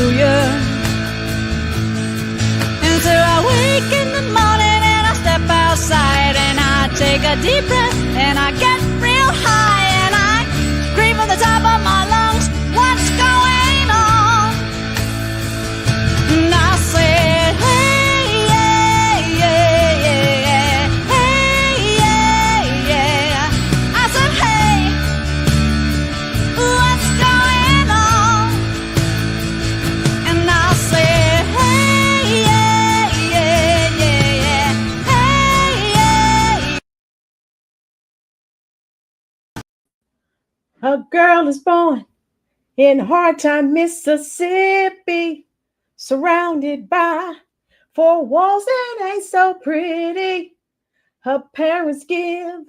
hallelujah. And so I wake in the morning and I step outside and I take a deep breath and I get real high and I scream from the top of my lungs, what's going on? And I said, hey, yeah, yeah, yeah, hey, yeah, yeah. I said, hey, what's going on? And I said, hey, yeah, yeah, yeah, yeah, hey, yeah. A girl is born in hard time, Mississippi, surrounded by four walls that ain't so pretty. Her parents give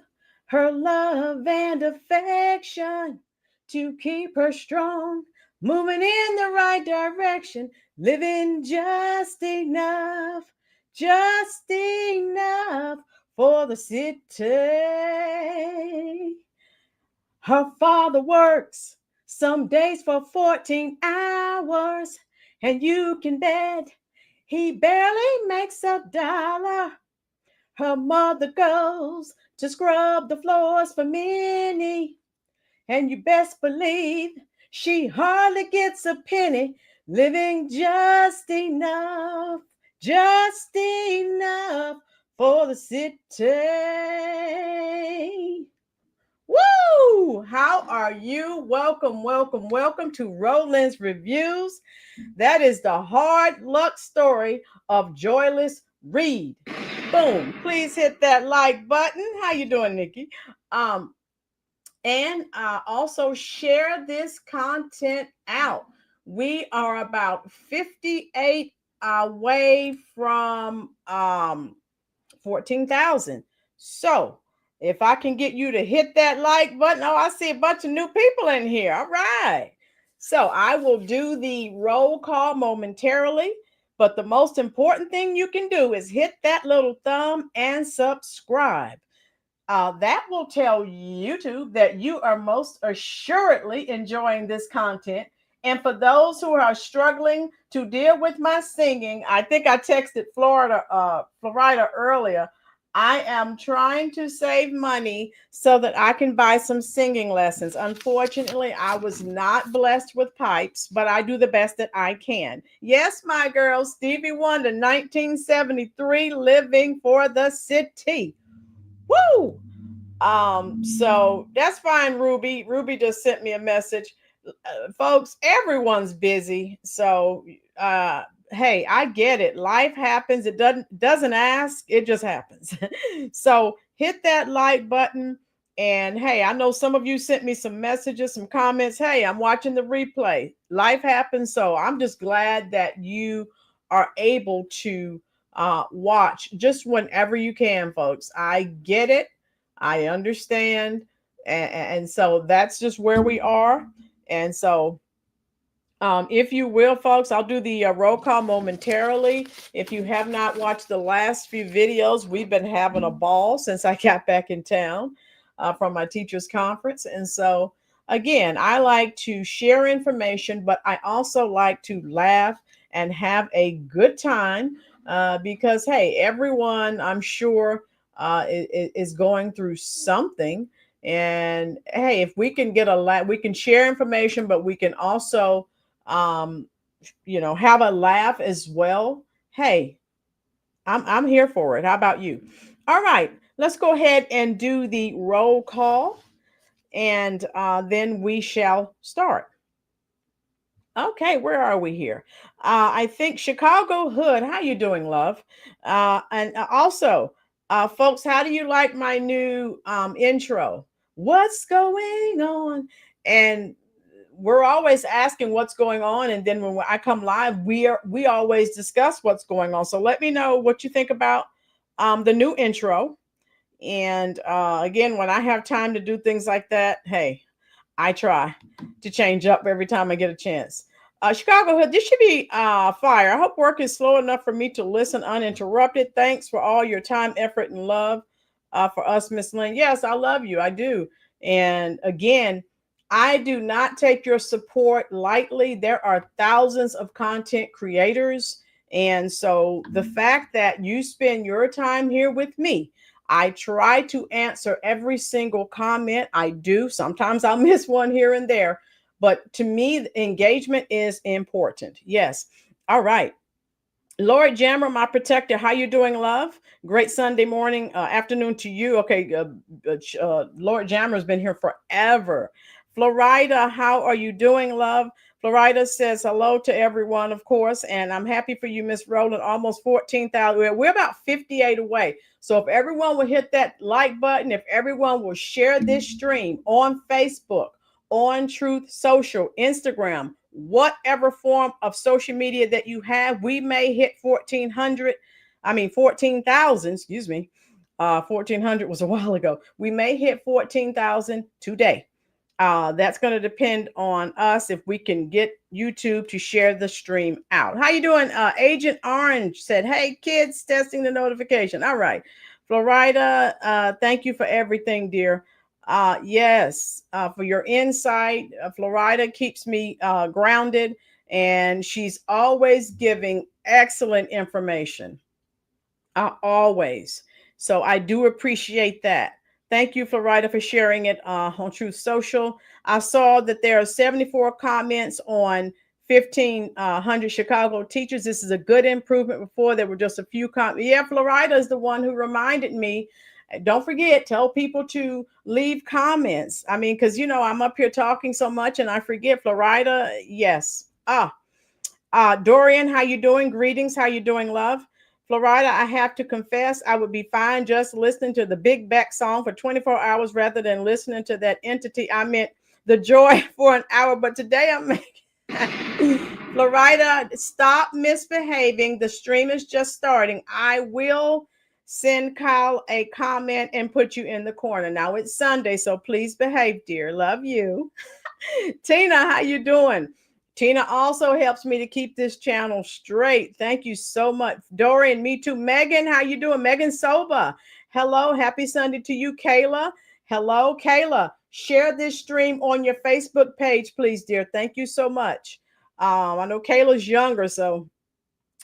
her love and affection to keep her strong, moving in the right direction, living just enough for the city. Her father works some days for 14 hours, and you can bet he barely makes $1. Her mother goes to scrub the floors for Minnie, and you best believe she hardly gets a penny, living just enough for the city. Woo! How are you? Welcome to Roland's Reviews. That is the hard luck story of joyless Reid. Boom! Please hit that like button. How you doing, Nikki? And also share this content out. We are about 58 away from 14,000. So if I can get you to hit that like button. Oh, I see a bunch of new people in here. All right. So I will do the roll call momentarily. But the most important thing you can do is hit that little thumb and subscribe. That will tell YouTube that you are most assuredly enjoying this content. And for those who are struggling to deal with my singing, I think I texted Florida earlier. I am trying to save money so that I can buy some singing lessons. Unfortunately, I was not blessed with pipes, but I do the best that I can. Yes, my girl, Stevie Wonder, 1973, living for the city. Woo! So that's fine, Ruby. Ruby just sent me a message. Folks, everyone's busy. So, hey, I get it. Life happens. It doesn't ask. It just happens. So hit that like button. And hey, I know some of you sent me some messages, some comments. Hey, I'm watching the replay. Life happens. So I'm just glad that you are able to watch just whenever you can, folks. I get it. I understand. And so that's just where we are. And so if you will, folks, I'll do the roll call momentarily. If you have not watched the last few videos, we've been having a ball since I got back in town from my teachers conference. And so, again, I like to share information, but I also like to laugh and have a good time because, hey, everyone, I'm sure, is going through something. And hey, if we can get we can share information, but we can also have a laugh as well. Hey, I'm here for it. How about you? All right, let's go ahead and do the roll call, and then we shall start. Okay, where are we here? I think Chicago Hood. How you doing, love? And also, folks, how do you like my new intro? What's going on? And we're always asking what's going on, and then when I come live, we always discuss what's going on. So let me know what you think about the new intro. And again, when I have time to do things like that, hey, I try to change up every time I get a chance. Chicago Hood, this should be fire. I hope work is slow enough for me to listen uninterrupted. Thanks for all your time, effort, and love for us, Miss Lynn. Yes, I love you. I do. And again, I do not take your support lightly. There are thousands of content creators. And so the fact that you spend your time here with me, I try to answer every single comment. I do. Sometimes I'll miss one here and there. But to me, engagement is important. Yes. All right. Lord Jammer, my protector, how you doing, love? Great Sunday morning, afternoon to you. Okay, Lord Jammer has been here forever. Florida, how are you doing, love? Florida says hello to everyone, of course, and I'm happy for you, Miss Rowland. Almost 14,000. We're about 58 away. So if everyone will hit that like button, if everyone will share this stream on Facebook, on Truth Social, Instagram, whatever form of social media that you have, we may hit 14,000, excuse me. 1400 was a while ago. We may hit 14,000 today. That's going to depend on us if we can get YouTube to share the stream out. How you doing? Agent Orange said, hey, kids, testing the notification. All right. Florida, thank you for everything, dear. Yes, for your insight. Florida keeps me grounded, and she's always giving excellent information. Always. So I do appreciate that. Thank you, Florida, for sharing it on Truth Social. I saw that there are 74 comments on 1,500 Chicago teachers. This is a good improvement. Before there were just a few comments. Yeah, Florida is the one who reminded me. Don't forget, tell people to leave comments. I mean, because, I'm up here talking so much and I forget. Florida, yes. Dorian, how you doing? Greetings. How you doing, love? Florida, I have to confess, I would be fine just listening to the Big Back song for 24 hours rather than listening to that entity. I meant the joy for an hour, but today I'm making Florida, stop misbehaving. The stream is just starting. I will send Kyle a comment and put you in the corner. Now it's Sunday, so please behave, dear. Love you. Tina, how you doing? Tina also helps me to keep this channel straight. Thank you so much. Dorian, me too. Megan, how you doing? Megan Soba. Hello. Happy Sunday to you. Kayla. Hello, Kayla. Share this stream on your Facebook page, please, dear. Thank you so much. I know Kayla's younger, so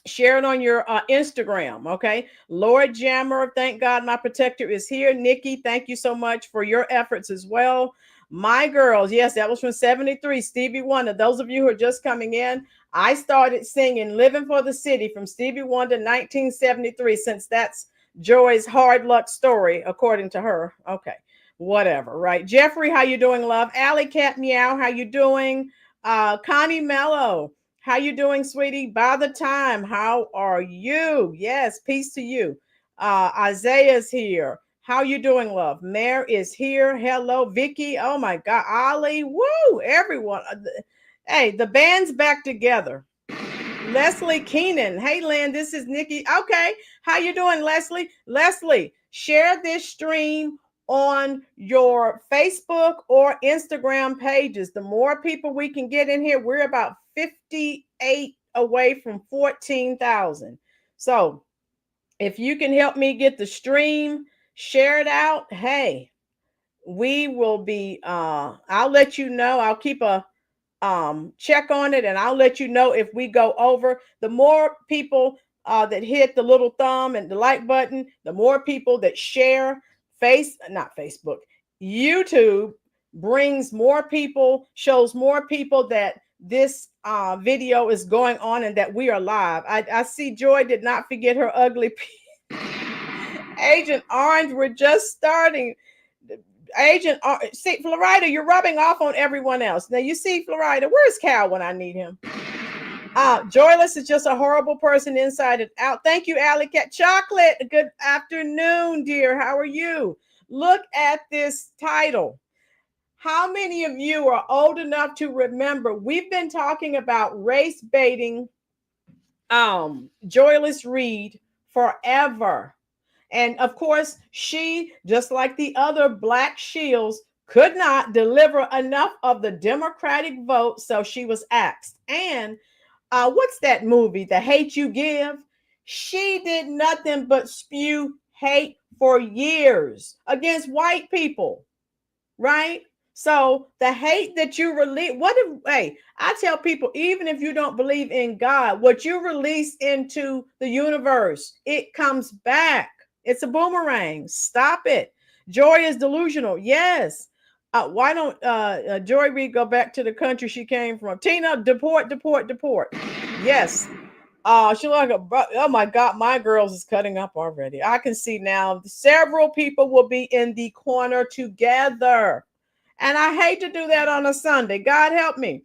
share it on your Instagram, okay? Lord Jammer, thank God my protector is here. Nikki, thank you so much for your efforts as well. My girls, yes, that was from 73, Stevie Wonder. Those of you who are just coming in, I started singing Living for the City from Stevie Wonder 1973, since that's Joy's hard luck story, according to her. Okay, whatever, right? Jeffrey, how you doing, love? Alley Cat Meow, how you doing? Connie Mello, how you doing, sweetie? By the time, how are you? Yes, peace to you. Isaiah's here. How you doing, love? Mare is here. Hello, Vicky. Oh my God, Ollie. Woo, everyone. Hey, the band's back together. Leslie Keenan. Hey, Lynn, this is Nikki. Okay, how you doing, Leslie? Leslie, share this stream on your Facebook or Instagram pages. The more people we can get in here, we're about 58 away from 14,000. So if you can help me get the stream, share it out. Hey, we will be, I'll let you know. I'll keep a check on it, and I'll let you know if we go over. The more people that hit the little thumb and the like button, the more people that share. Not Facebook, YouTube brings more people, shows more people that this video is going on and that we are live. I see Joy did not forget her ugly Agent Orange. We're just starting. Agent, see, Florida, you're rubbing off on everyone else. Now you see, Florida, where's Cal when I need him? Joyless is just a horrible person inside and out. Thank you, Alley Cat. Chocolate, good afternoon, dear. How are you? Look at this title. How many of you are old enough to remember we've been talking about race baiting Joyless Reid forever? And of course, she, just like the other black shields, could not deliver enough of the Democratic vote, so she was axed. And what's that movie, The Hate You Give? She did nothing but spew hate for years against white people, right? So the hate that you release, I tell people, even if you don't believe in God, what you release into the universe, it comes back. It's a boomerang. Stop it. Joy is delusional. Yes. Why don't Joy Reid go back to the country she came from? Tina, deport. Yes. She like oh my God, my girls is cutting up already. I can see now several people will be in the corner together. And I hate to do that on a Sunday. God help me.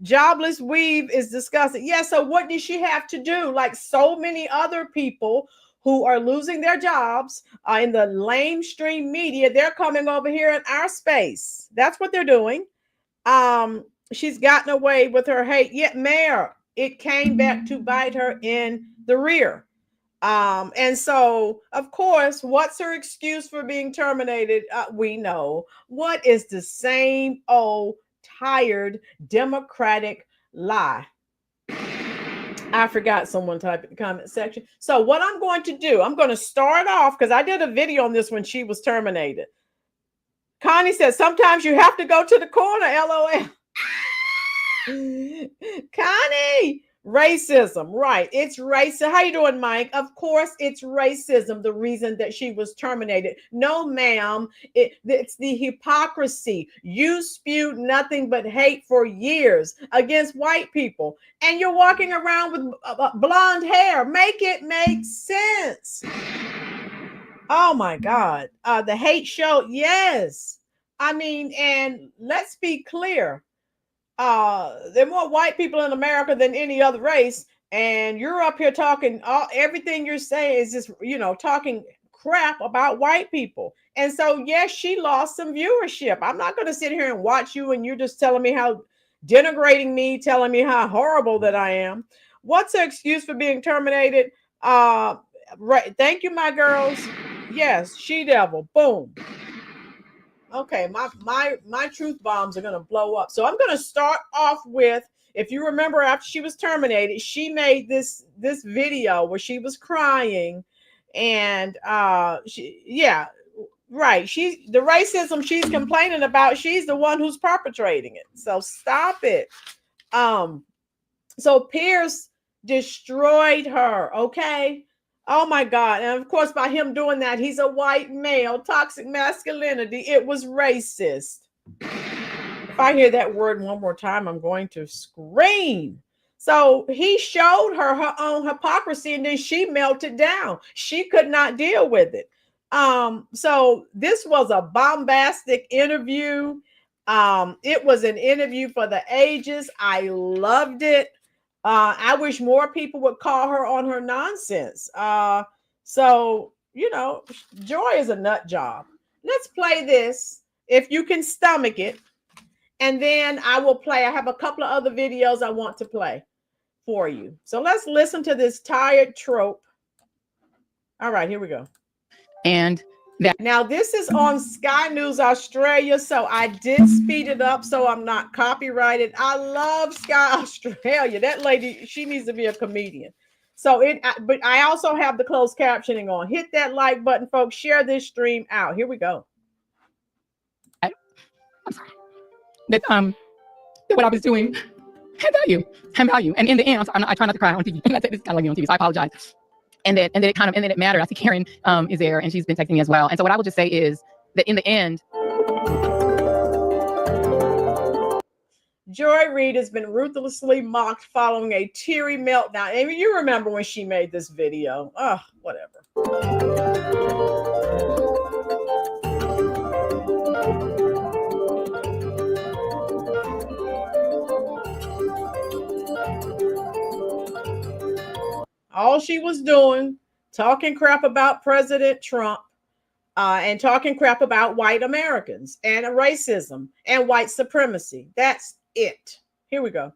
Jobless Weave is discussing. Yeah, so what did she have to do? Like so many other people who are losing their jobs in the lamestream media, they're coming over here in our space. That's what they're doing. She's gotten away with her hate. Yet, Mayor, it came back to bite her in the rear. And so, of course, what's her excuse for being terminated? We know. What is the same old tired Democratic lie? I forgot someone typed in the comment section. So what I'm going to do, I'm going to start off because I did a video on this when she was terminated. Connie says, sometimes you have to go to the corner, LOL. Connie, racism, right? It's racism. How you doing, Mike? Of course, it's racism. The reason that she was terminated. No, ma'am. It's the hypocrisy. You spewed nothing but hate for years against white people, and you're walking around with blonde hair. Make it make sense. Oh my God. The hate show. Yes. I mean, and let's be clear. There are more white people in America than any other race, and you're up here talking everything you're saying is just talking crap about white people. And so yes, she lost some viewership. I'm not going to sit here and watch you and you're just telling me how denigrating me, telling me how horrible that I am. What's her excuse for being terminated? Right, thank you, my girls. Yes, she devil. Boom. Okay, my truth bombs are going to blow up. So I'm going to start off with, if you remember, after she was terminated, she made this video where she was crying, and the racism she's complaining about, she's the one who's perpetrating it. So stop it. So Piers destroyed her. Okay. Oh my God. And of course, by him doing that, he's a white male, toxic masculinity. It was racist. If I hear that word one more time, I'm going to scream. So he showed her own hypocrisy, and then she melted down. She could not deal with it. So this was a bombastic interview. It was an interview for the ages. I loved it. I wish more people would call her on her nonsense. So, Joy is a nut job. Let's play this if you can stomach it. And then I have a couple of other videos I want to play for you. So let's listen to this tired trope. All right, here we go. And now this is on Sky News Australia, so I did speed it up so I'm not copyrighted. I love Sky Australia. That lady, she needs to be a comedian. So but I also have the closed captioning on. Hit that like button, folks. Share this stream out. Here we go. I'm sorry. That what I was doing had value. And in the end, I try not to cry on TV. I say this kind of like me on TV, so I apologize. And then it mattered. I see Karen is there, and she's been texting me as well. And so what I will just say is that in the end, Joy Reid has been ruthlessly mocked following a teary meltdown. I mean, you remember when she made this video. Oh, whatever. All she was doing, talking crap about President Trump and talking crap about white Americans and racism and white supremacy. That's it. Here we go.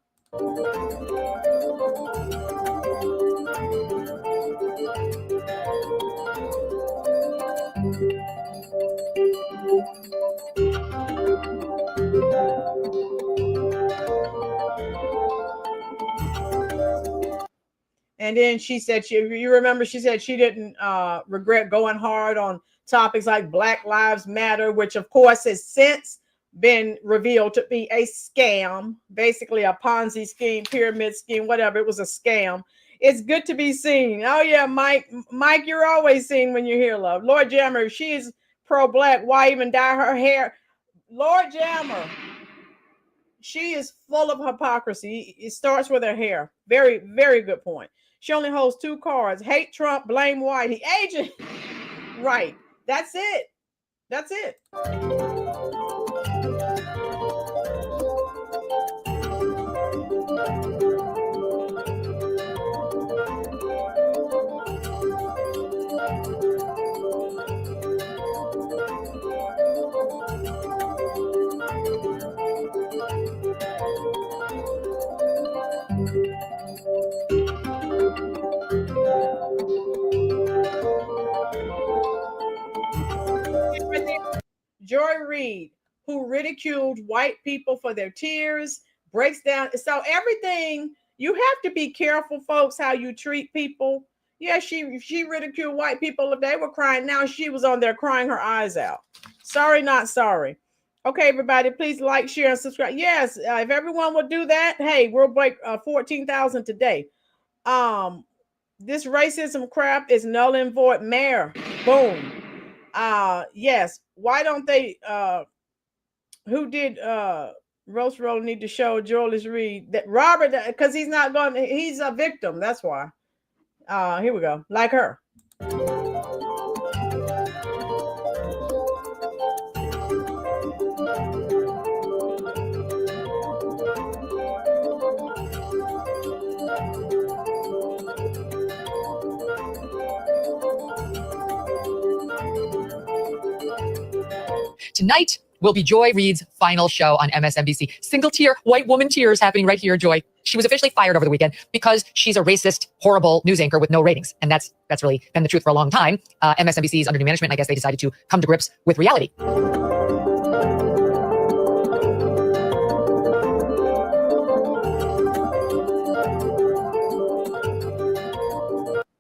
And then she said, you remember, she said she didn't regret going hard on topics like Black Lives Matter, which of course has since been revealed to be a scam, basically a Ponzi scheme, pyramid scheme, whatever. It was a scam. It's good to be seen. Oh yeah, Mike, you're always seen when you're here, love. Lord Jammer, she is pro-black. Why even dye her hair? Lord Jammer, she is full of hypocrisy. It starts with her hair. Very, very good point. She only holds 2 cards: hate Trump, blame White. He agent. Right. That's it. That's it. Joy Reid, who ridiculed white people for their tears, breaks down. So everything, you have to be careful, folks, how you treat people. Yeah, she ridiculed white people. If they were crying, now she was on there crying her eyes out. Sorry, not sorry. Okay, everybody, please like, share, and subscribe. Yes, if everyone would do that, hey, we'll break 14,000 today. This racism crap is null and void. Mayor, boom. Yes, why don't they who did roast roll need to show Julius Reid that Robert, because he's not going, he's a victim, that's why. Here we go, like her. Tonight will be Joy Reid's final show on MSNBC. Single tear, white woman tears happening right here, Joy. She was officially fired over the weekend because she's a racist, horrible news anchor with no ratings. And that's really been the truth for a long time. MSNBC is under new management. I guess they decided to come to grips with reality.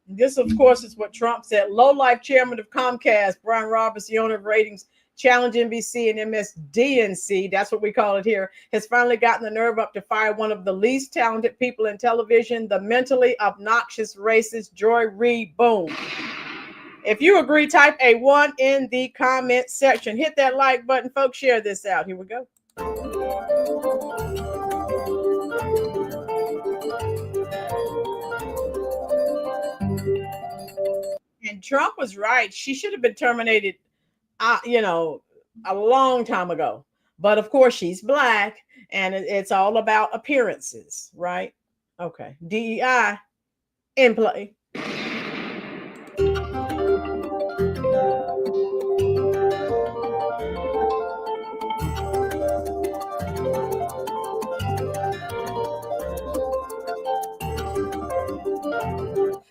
This, of course, is what Trump said. Low-life chairman of Comcast, Brian Roberts, the owner of ratings, Challenge NBC and MSDNC, that's what we call it here, has finally gotten the nerve up to fire one of the least talented people in television, the mentally obnoxious racist Joy Reid. Boom. If you agree, type a 1 in the comment section. Hit that like button, folks. Share this out. Here we go. And Trump was right. She should have been terminated, a long time ago. But of course, she's black, and it's all about appearances, right? Okay. DEI in play.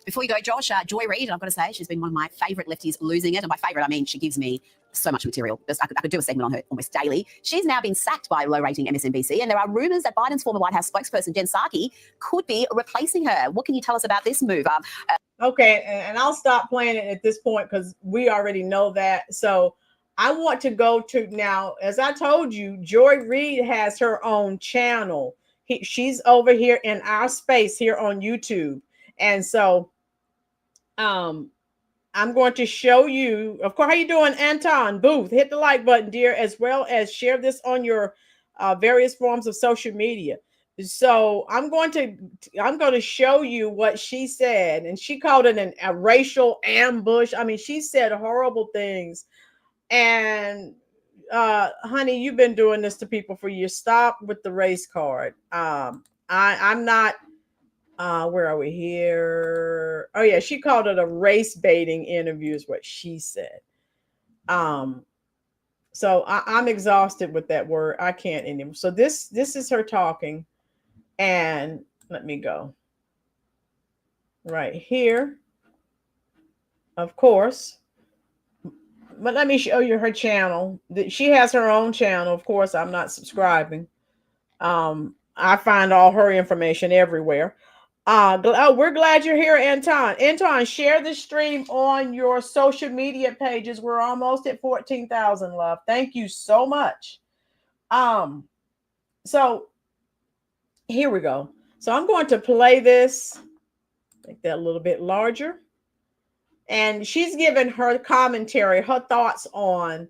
Before you go, Josh, Joy Reid, I've got to say, she's been one of my favourite lefties losing it. And by favourite, I mean she gives me so much material. I could do a segment on her almost daily. She's now been sacked by low-rating MSNBC, and there are rumours that Biden's former White House spokesperson, Jen Psaki, could be replacing her. What can you tell us about this move? Okay, and I'll stop playing it at this point because we already know that. So I want to go to now, as I told you, Joy Reid has her own channel. She's over here in our space here on YouTube. And so I'm going to show you, of course, how you doing, Anton Booth? Hit the like button, dear, as well as share this on your various forms of social media. So I'm going to show you what she said, and she called it a racial ambush. I mean, she said horrible things. And honey, you've been doing this to people for years. Stop with the race card. I'm not. Where are we here? Oh yeah, she called it a race baiting interview is what she said. So I'm exhausted with that word. I can't anymore. So this is her talking, and let me go right here, of course. But let me show you her channel. She has her own channel. Of course, I'm not subscribing. I find all her information everywhere. We're glad you're here, Anton. Anton, share the stream on your social media pages. We're almost at 14,000, love. Thank you so much So here we go. So I'm going to play this, make that a little bit larger. And she's given her commentary, her thoughts on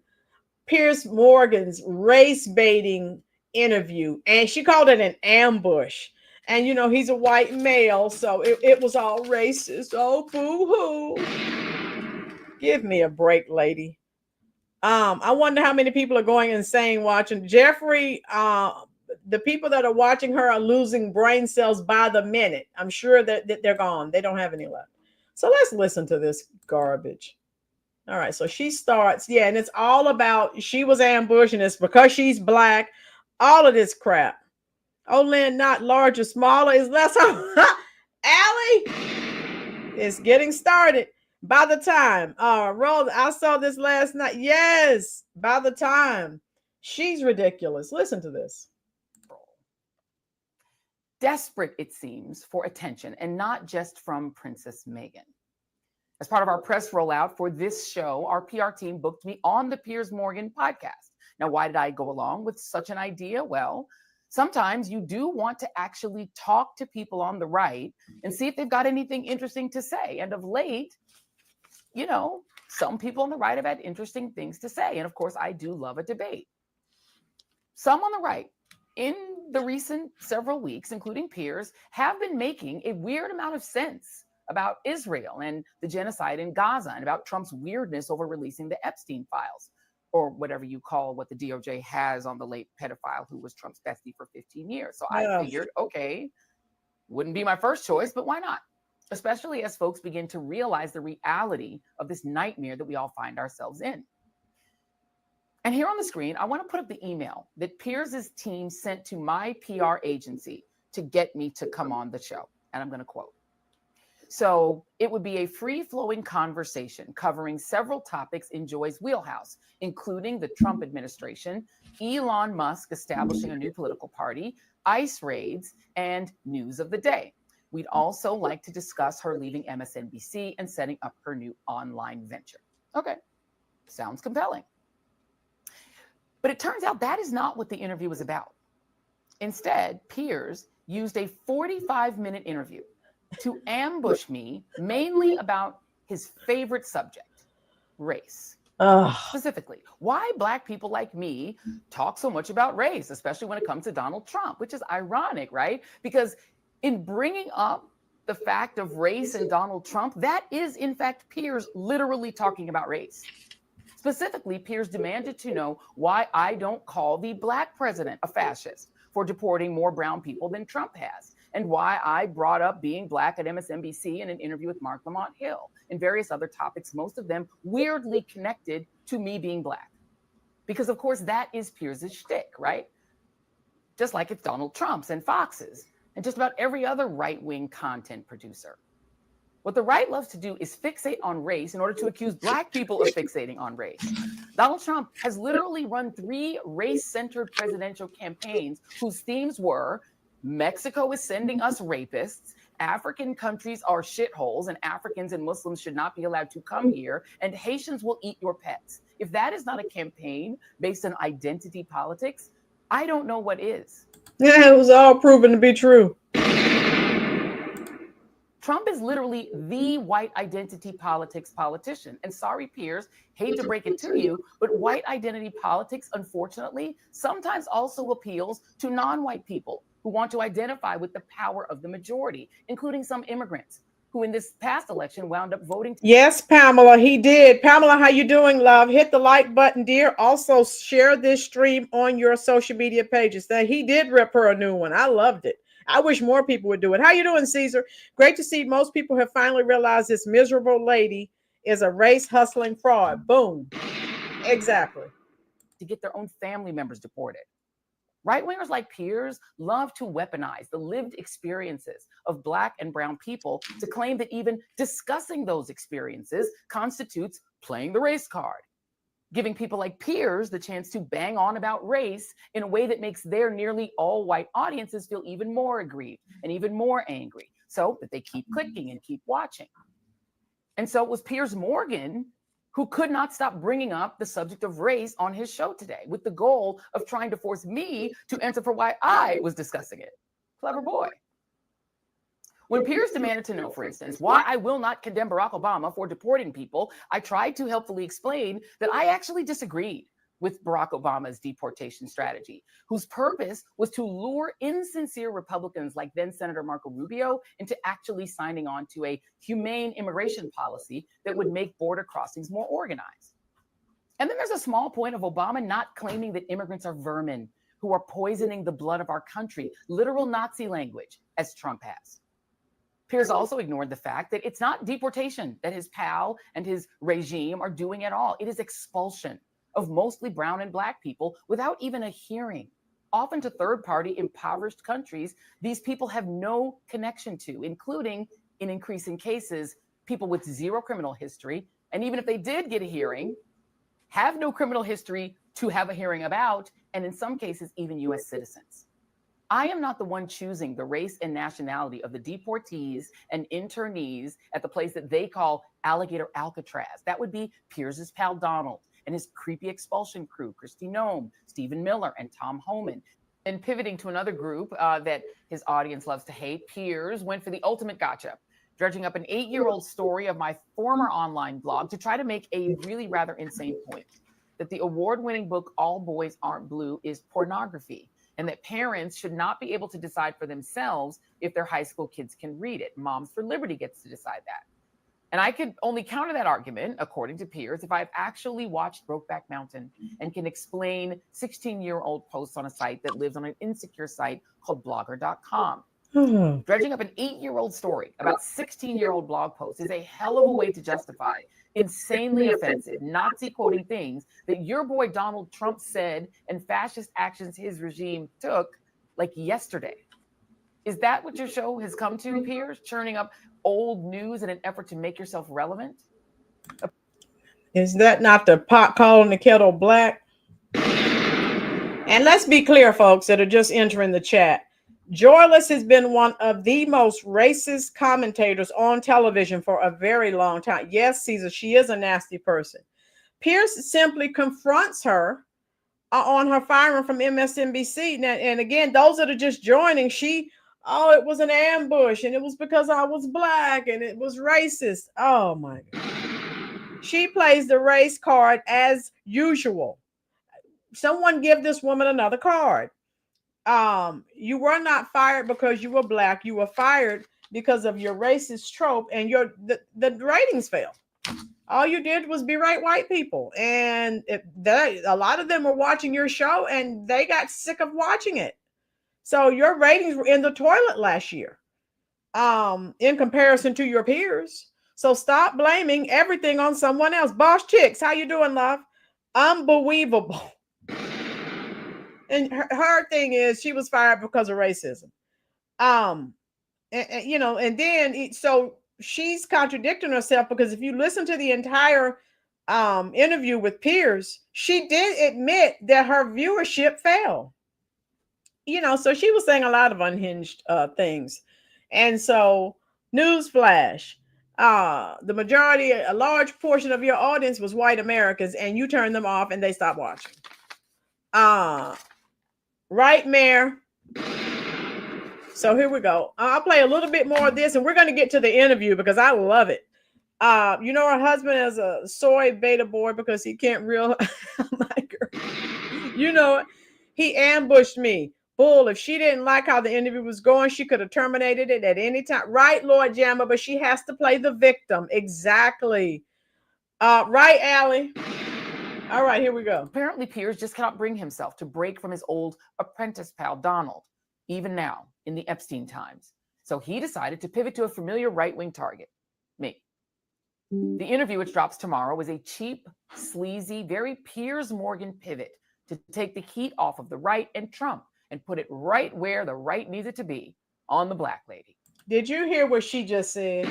Piers Morgan's race baiting interview. And she called it an ambush. And, you know, he's a white male, so it was all racist. Oh, boo-hoo. Give me a break, lady. I wonder how many people are going insane watching. Jeffrey, the people that are watching her are losing brain cells by the minute. I'm sure that they're gone. They don't have any left. So let's listen to this garbage. All right, so she starts, yeah, and it's all about she was ambushed, and it's because she's black. All of this crap. Oh, Lynn, not larger, smaller is less. Allie is getting started. By the time, Roll, I saw this last night. Yes, by the time, she's ridiculous. Listen to this. Desperate, it seems, for attention, and not just from Princess Meghan. As part of our press rollout for this show, our PR team booked me on the Piers Morgan podcast. Now, why did I go along with such an idea? Well, sometimes you do want to actually talk to people on the right and see if they've got anything interesting to say. And of late, you know, some people on the right have had interesting things to say. And of course, I do love a debate. Some on the right, in the recent several weeks, including Piers, have been making a weird amount of sense about Israel and the genocide in Gaza and about Trump's weirdness over releasing the Epstein files, or whatever you call what the DOJ has on the late pedophile who was Trump's bestie for 15 years. So I figured, okay, wouldn't be my first choice, but why not? Especially as folks begin to realize the reality of this nightmare that we all find ourselves in. And here on the screen, I want to put up the email that Piers' team sent to my PR agency to get me to come on the show. And I'm going to quote. So it would be a free-flowing conversation covering several topics in Joy's wheelhouse, including the Trump administration, Elon Musk establishing a new political party, ICE raids, and news of the day. We'd also like to discuss her leaving MSNBC and setting up her new online venture. Okay, sounds compelling. But it turns out that is not what the interview was about. Instead, Piers used a 45-minute interview to ambush me, mainly about his favorite subject, race. Specifically, why Black people like me talk so much about race, especially when it comes to Donald Trump, which is ironic, right? Because in bringing up the fact of race and Donald Trump, that is, in fact, Piers literally talking about race. Specifically, Piers demanded to know why I don't call the Black president a fascist for deporting more brown people than Trump has, and why I brought up being Black at MSNBC in an interview with Mark Lamont Hill, and various other topics, most of them weirdly connected to me being Black. Because, of course, that is Piers' shtick, right? Just like it's Donald Trump's and Fox's, and just about every other right-wing content producer. What the right loves to do is fixate on race in order to accuse Black people of fixating on race. Donald Trump has literally run 3 race-centered presidential campaigns whose themes were Mexico is sending us rapists, African countries are shitholes, and Africans and Muslims should not be allowed to come here, and Haitians will eat your pets. If that is not a campaign based on identity politics, I don't know what is. Yeah, it was all proven to be true. Trump is literally the white identity politics politician. And sorry, Piers, hate to break it to you, but white identity politics, unfortunately, sometimes also appeals to non-white people who want to identify with the power of the majority, including some immigrants who in this past election wound up voting. Yes, Pamela, he did. Pamela, how you doing, love? Hit the like button, dear. Also share this stream on your social media pages. That he did rip her a new one. I loved it. I wish more people would do it. How you doing, Caesar? Great to see most people have finally realized this miserable lady is a race hustling fraud. Boom. Exactly. To get their own family members deported. Right-wingers like Piers love to weaponize the lived experiences of Black and brown people to claim that even discussing those experiences constitutes playing the race card, giving people like Piers the chance to bang on about race in a way that makes their nearly all-white audiences feel even more aggrieved and even more angry, so that they keep clicking and keep watching. And so it was Piers Morgan who could not stop bringing up the subject of race on his show today with the goal of trying to force me to answer for why I was discussing it. Clever boy. When Piers demanded to know, for instance, why I will not condemn Barack Obama for deporting people, I tried to helpfully explain that I actually disagreed with Barack Obama's deportation strategy, whose purpose was to lure insincere Republicans like then Senator Marco Rubio into actually signing on to a humane immigration policy that would make border crossings more organized. And then there's a small point of Obama not claiming that immigrants are vermin who are poisoning the blood of our country, literal Nazi language, as Trump has. Piers also ignored the fact that it's not deportation that his pal and his regime are doing at all. It is expulsion of mostly brown and black people without even a hearing. Often to third-party impoverished countries, these people have no connection to, including, in increasing cases, people with zero criminal history. And even if they did get a hearing, have no criminal history to have a hearing about, and in some cases, even US citizens. I am not the one choosing the race and nationality of the deportees and internees at the place that they call Alligator Alcatraz. That would be Piers's pal Donald and his creepy expulsion crew, Kristi Noem, Stephen Miller, and Tom Homan. And pivoting to another group that his audience loves to hate, Piers went for the ultimate gotcha, dredging up an 8-year-old story of my former online blog to try to make a really rather insane point, that the award-winning book All Boys Aren't Blue is pornography, and that parents should not be able to decide for themselves if their high school kids can read it. Moms for Liberty gets to decide that. And I could only counter that argument, according to Piers, if I've actually watched Brokeback Mountain and can explain 16-year-old posts on a site that lives on an insecure site called blogger.com. Dredging up an 8-year-old story about 16-year-old blog posts is a hell of a way to justify insanely offensive, Nazi-quoting things that your boy Donald Trump said and fascist actions his regime took like yesterday. Is that what your show has come to, Piers? Churning up old news in an effort to make yourself relevant? Is that not the pot calling the kettle black? And let's be clear, folks that are just entering the chat. Joyless has been one of the most racist commentators on television for a very long time. Yes, Caesar, she is a nasty person. Piers simply confronts her on her firing from MSNBC. Now, and again, those that are just joining, it was an ambush and it was because I was black and it was racist. Oh my God. She plays the race card as usual. Someone give this woman another card. You were not fired because you were black. You were fired because of your racist trope, and the ratings fell. All you did was berate white people, and a lot of them were watching your show, and they got sick of watching it. So your ratings were in the toilet last year, in comparison to your peers. So stop blaming everything on someone else. Boss Chicks, how you doing, love? Unbelievable. And her thing is she was fired because of racism. And then so she's contradicting herself, because if you listen to the entire interview with Piers, she did admit that her viewership fell. So she was saying a lot of unhinged things. And so, newsflash, a large portion of your audience was white Americans, and you turned them off and they stopped watching. Right, Mayor? So here we go. I'll play a little bit more of this, and we're going to get to the interview because I love it. Her husband is a soy beta boy because he can't real like her. He ambushed me. Bull, if she didn't like how the interview was going, she could have terminated it at any time. Right, Lord Jamma, but she has to play the victim. Exactly. Right, Allie? All right, here we go. Apparently, Piers just cannot bring himself to break from his old apprentice pal, Donald, even now in the Epstein times. So he decided to pivot to a familiar right-wing target, me. The interview, which drops tomorrow, was a cheap, sleazy, very Piers Morgan pivot to take the heat off of the right and Trump and put it right where the right needs it to be, on the black lady. Did you hear what she just said?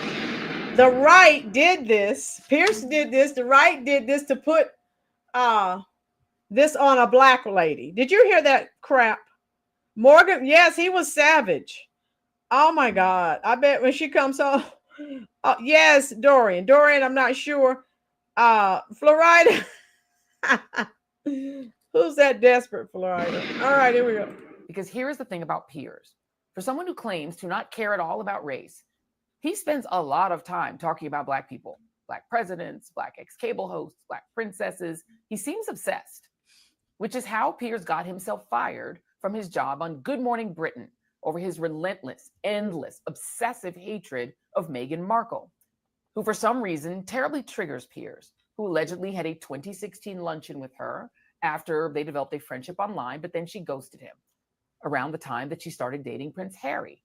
The right did this. Piers did this. The right did this to put this on a black lady. Did you hear that crap? Morgan, yes, he was savage. Oh my God. I bet when she comes home. Yes, Dorian, I'm not sure. Florida. Who's that desperate, Florida? All right, here we go. Because here's the thing about Piers. For someone who claims to not care at all about race, he spends a lot of time talking about Black people, Black presidents, Black ex-cable hosts, Black princesses. He seems obsessed, which is how Piers got himself fired from his job on Good Morning Britain over his relentless, endless, obsessive hatred of Meghan Markle, who for some reason terribly triggers Piers, who allegedly had a 2016 luncheon with her after they developed a friendship online, but then she ghosted him around the time that she started dating Prince Harry.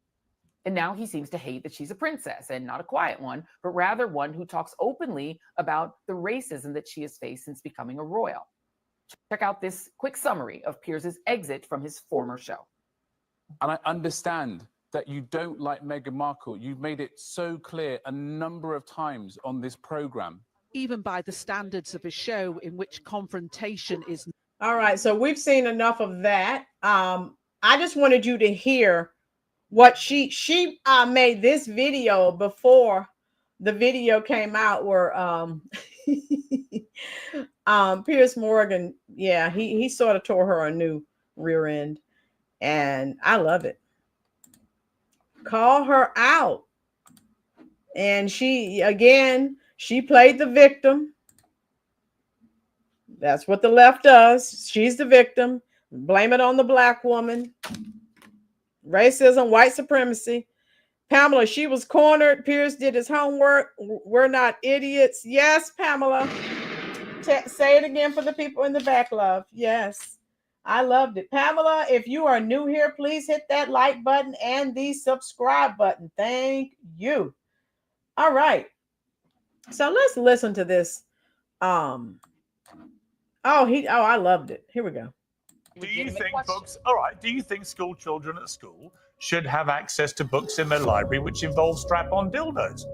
And now he seems to hate that she's a princess, and not a quiet one, but rather one who talks openly about the racism that she has faced since becoming a royal. Check out this quick summary of Piers's exit from his former show. And I understand that you don't like Meghan Markle. You've made it so clear a number of times on this program. Even by the standards of a show in which confrontation is. All right, so we've seen enough of that. I just wanted you to hear what she made this video before the video came out where Piers Morgan, yeah, he sort of tore her a new rear end, and I love it. Call her out. And she played the victim. That's what the left does. She's the victim. Blame it on the Black woman. Racism, white supremacy. Pamela, she was cornered. Piers did his homework. We're not idiots. Yes, Pamela. Say it again for the people in the back, love. Yes, I loved it. Pamela, if you are new here, please hit that like button and the subscribe button. Thank you. All right. So let's listen to this. I loved it. Here we go. Do you think books, all right, do you think school children at school should have access to books in their library which involve strap-on dildos?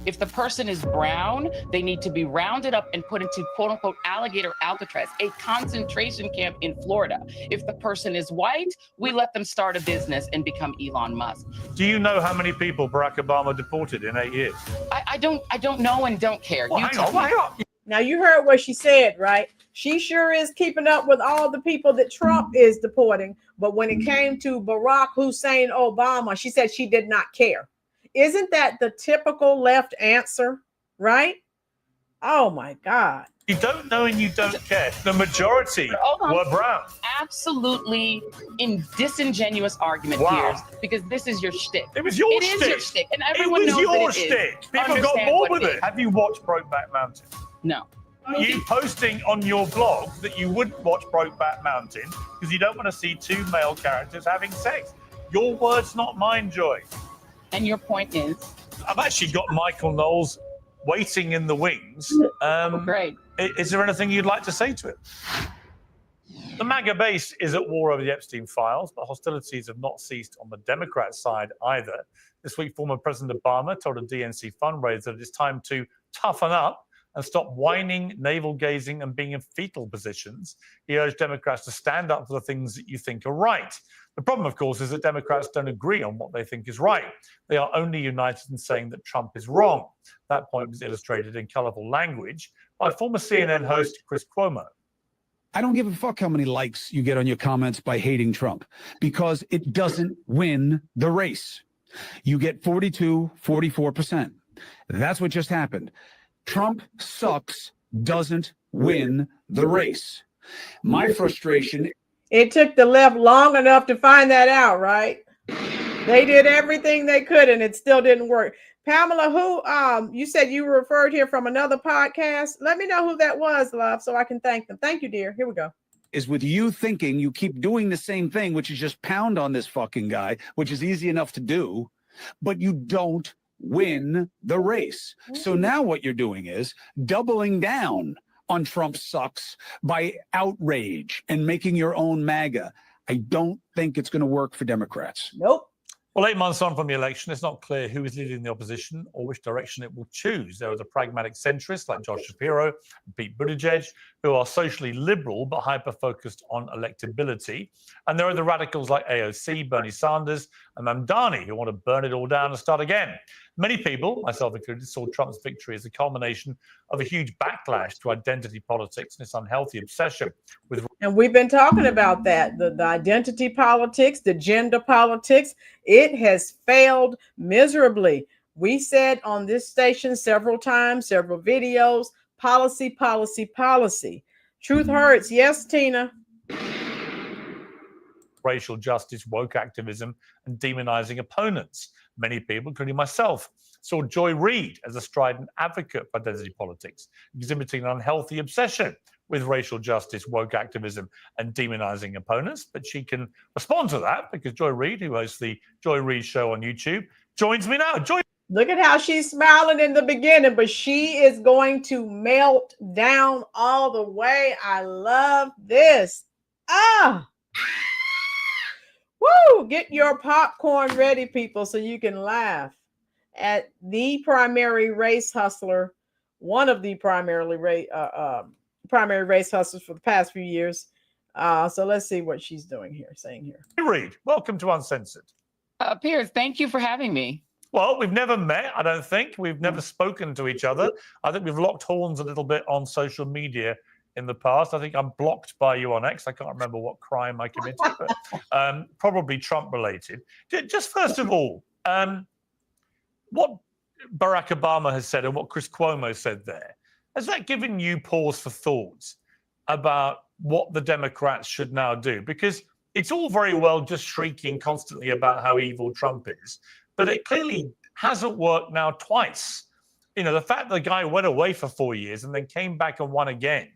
If the person is brown, they need to be rounded up and put into quote unquote alligator Alcatraz, a concentration camp in Florida. If the person is white, we let them start a business and become Elon Musk. Do you know how many people Barack Obama deported in 8 years? I don't know and don't care. Well, hang on. Now you heard what she said, right? She sure is keeping up with all the people that Trump is deporting. But when it came to Barack Hussein Obama, she said she did not care. Isn't that the typical left answer, right? Oh my God. You don't know and you don't care. The majority were brown. Absolutely disingenuous argument, Piers, because this is your shtick. It was your shtick. It is your shtick, and everyone knows your that it shtick. is. People got bored with it. Have you watched Brokeback Mountain? No. Are you posting on your blog that you wouldn't watch Brokeback Mountain because you don't want to see two male characters having sex? Your words, not mine, Joy. And your point is? I've actually got Michael Knowles waiting in the wings. Great. Is there anything you'd like to say to it? The MAGA base is at war over the Epstein files, but hostilities have not ceased on the Democrat side either. This week, former President Obama told a DNC fundraiser that it's time to toughen up and stop whining, navel-gazing, and being in fetal positions. He urged Democrats to stand up for the things that you think are right. The problem, of course, is that Democrats don't agree on what they think is right. They are only united in saying that Trump is wrong. That point was illustrated in colorful language by former CNN host Chris Cuomo. I don't give a fuck how many likes you get on your comments by hating Trump, because it doesn't win the race. You get 42, 44%. That's what just happened. Trump sucks, doesn't win the race. My frustration. It took the left long enough to find that out, right? They did everything they could and it still didn't work. Pamela, who you said you referred here from another podcast. Let me know who that was, love, so I can thank them. Thank you, dear. Here we go. Is with you thinking you keep doing the same thing, which is just pound on this fucking guy, which is easy enough to do, but you don't win the race. So now what you're doing is doubling down on Trump sucks by outrage and making your own MAGA. I don't think it's going to work for Democrats. Nope. Well, 8 months on from the election, it's not clear who is leading the opposition or which direction it will choose. There are the pragmatic centrists like Josh Shapiro and Pete Buttigieg, who are socially liberal but hyper-focused on electability. And there are the radicals like AOC, Bernie Sanders, and Mamdani, who want to burn it all down and start again. Many people, myself included, saw Trump's victory as a culmination of a huge backlash to identity politics and its unhealthy obsession with. And we've been talking about that, the identity politics, the gender politics. It has failed miserably. We said on this station several times, several videos, policy, policy, policy. Truth hurts. Yes, Tina. Racial justice, woke activism, and demonizing opponents. Many people, including myself, saw Joy Reid as a strident advocate for identity politics, exhibiting an unhealthy obsession with racial justice, woke activism, and demonizing opponents. But she can respond to that because Joy Reid, who hosts the Joy Reid Show on YouTube, joins me now. Joy. Look at how she's smiling in the beginning, but she is going to melt down all the way. I love this. Woo! Get your popcorn ready, people, so you can laugh at the primary race hustler, one of the primary race hustlers for the past few years. So let's see what she's doing here, saying here. Reid, welcome to Uncensored. Piers, thank you for having me. Well, we've never met, I don't think. We've never spoken to each other. I think we've locked horns a little bit on social media in the past. I think I'm blocked by you on X. I can't remember what crime I committed, but probably Trump related. Just first of all, what Barack Obama has said and what Chris Cuomo said there, has that given you pause for thoughts about what the Democrats should now do? Because it's all very well just shrieking constantly about how evil Trump is, but it clearly hasn't worked now twice. You know, the fact that the guy went away for 4 years and then came back and won again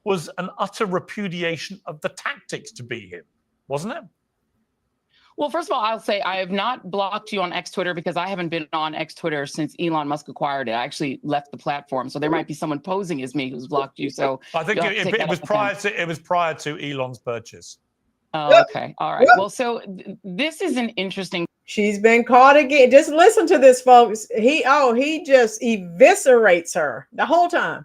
was an utter repudiation of the tactics to be him, wasn't it? Well, first of all, I'll say I have not blocked you on X Twitter because I haven't been on X Twitter since Elon Musk acquired it. I actually left the platform, so there might be someone posing as me who's blocked you. So I think it was prior to Elon's purchase. Oh, okay, all right. Well, so this is an interesting. She's been caught again. Just listen to this, folks. He just eviscerates her the whole time.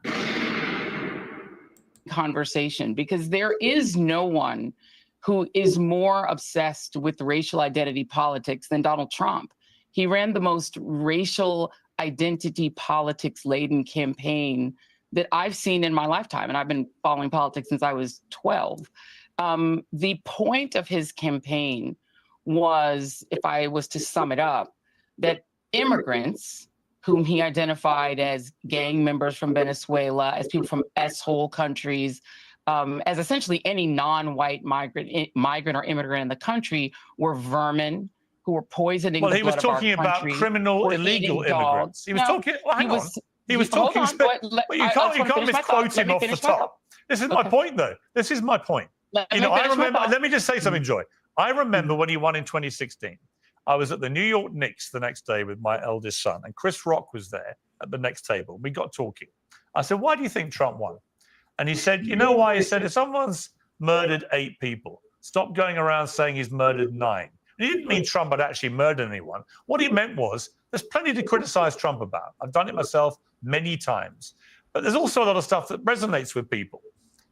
Conversation, because there is no one who is more obsessed with racial identity politics than Donald Trump. He ran the most racial identity politics laden campaign that I've seen in my lifetime, and I've been following politics since I was 12. The point of his campaign was, if I was to sum it up, that immigrants whom he identified as gang members from Venezuela, as people from S-hole countries, as essentially any non-white migrant or immigrant in the country, were vermin who were poisoning the blood of our country. Well, he was talking about criminal, illegal immigrants. He was talking. Well, hang on. He was talking. You can't misquote him off the top. This is my point, though. This is my point. I remember. Let me just say something, Joy. I remember when he won in 2016. I was at the New York Knicks the next day with my eldest son, and Chris Rock was there at the next table. We got talking. I said, "Why do you think Trump won?" And he said, "You know why?" He said, "If someone's murdered 8 people, stop going around saying he's murdered 9. And he didn't mean Trump had actually murdered anyone. What he meant was, there's plenty to criticize Trump about. I've done it myself many times. But there's also a lot of stuff that resonates with people.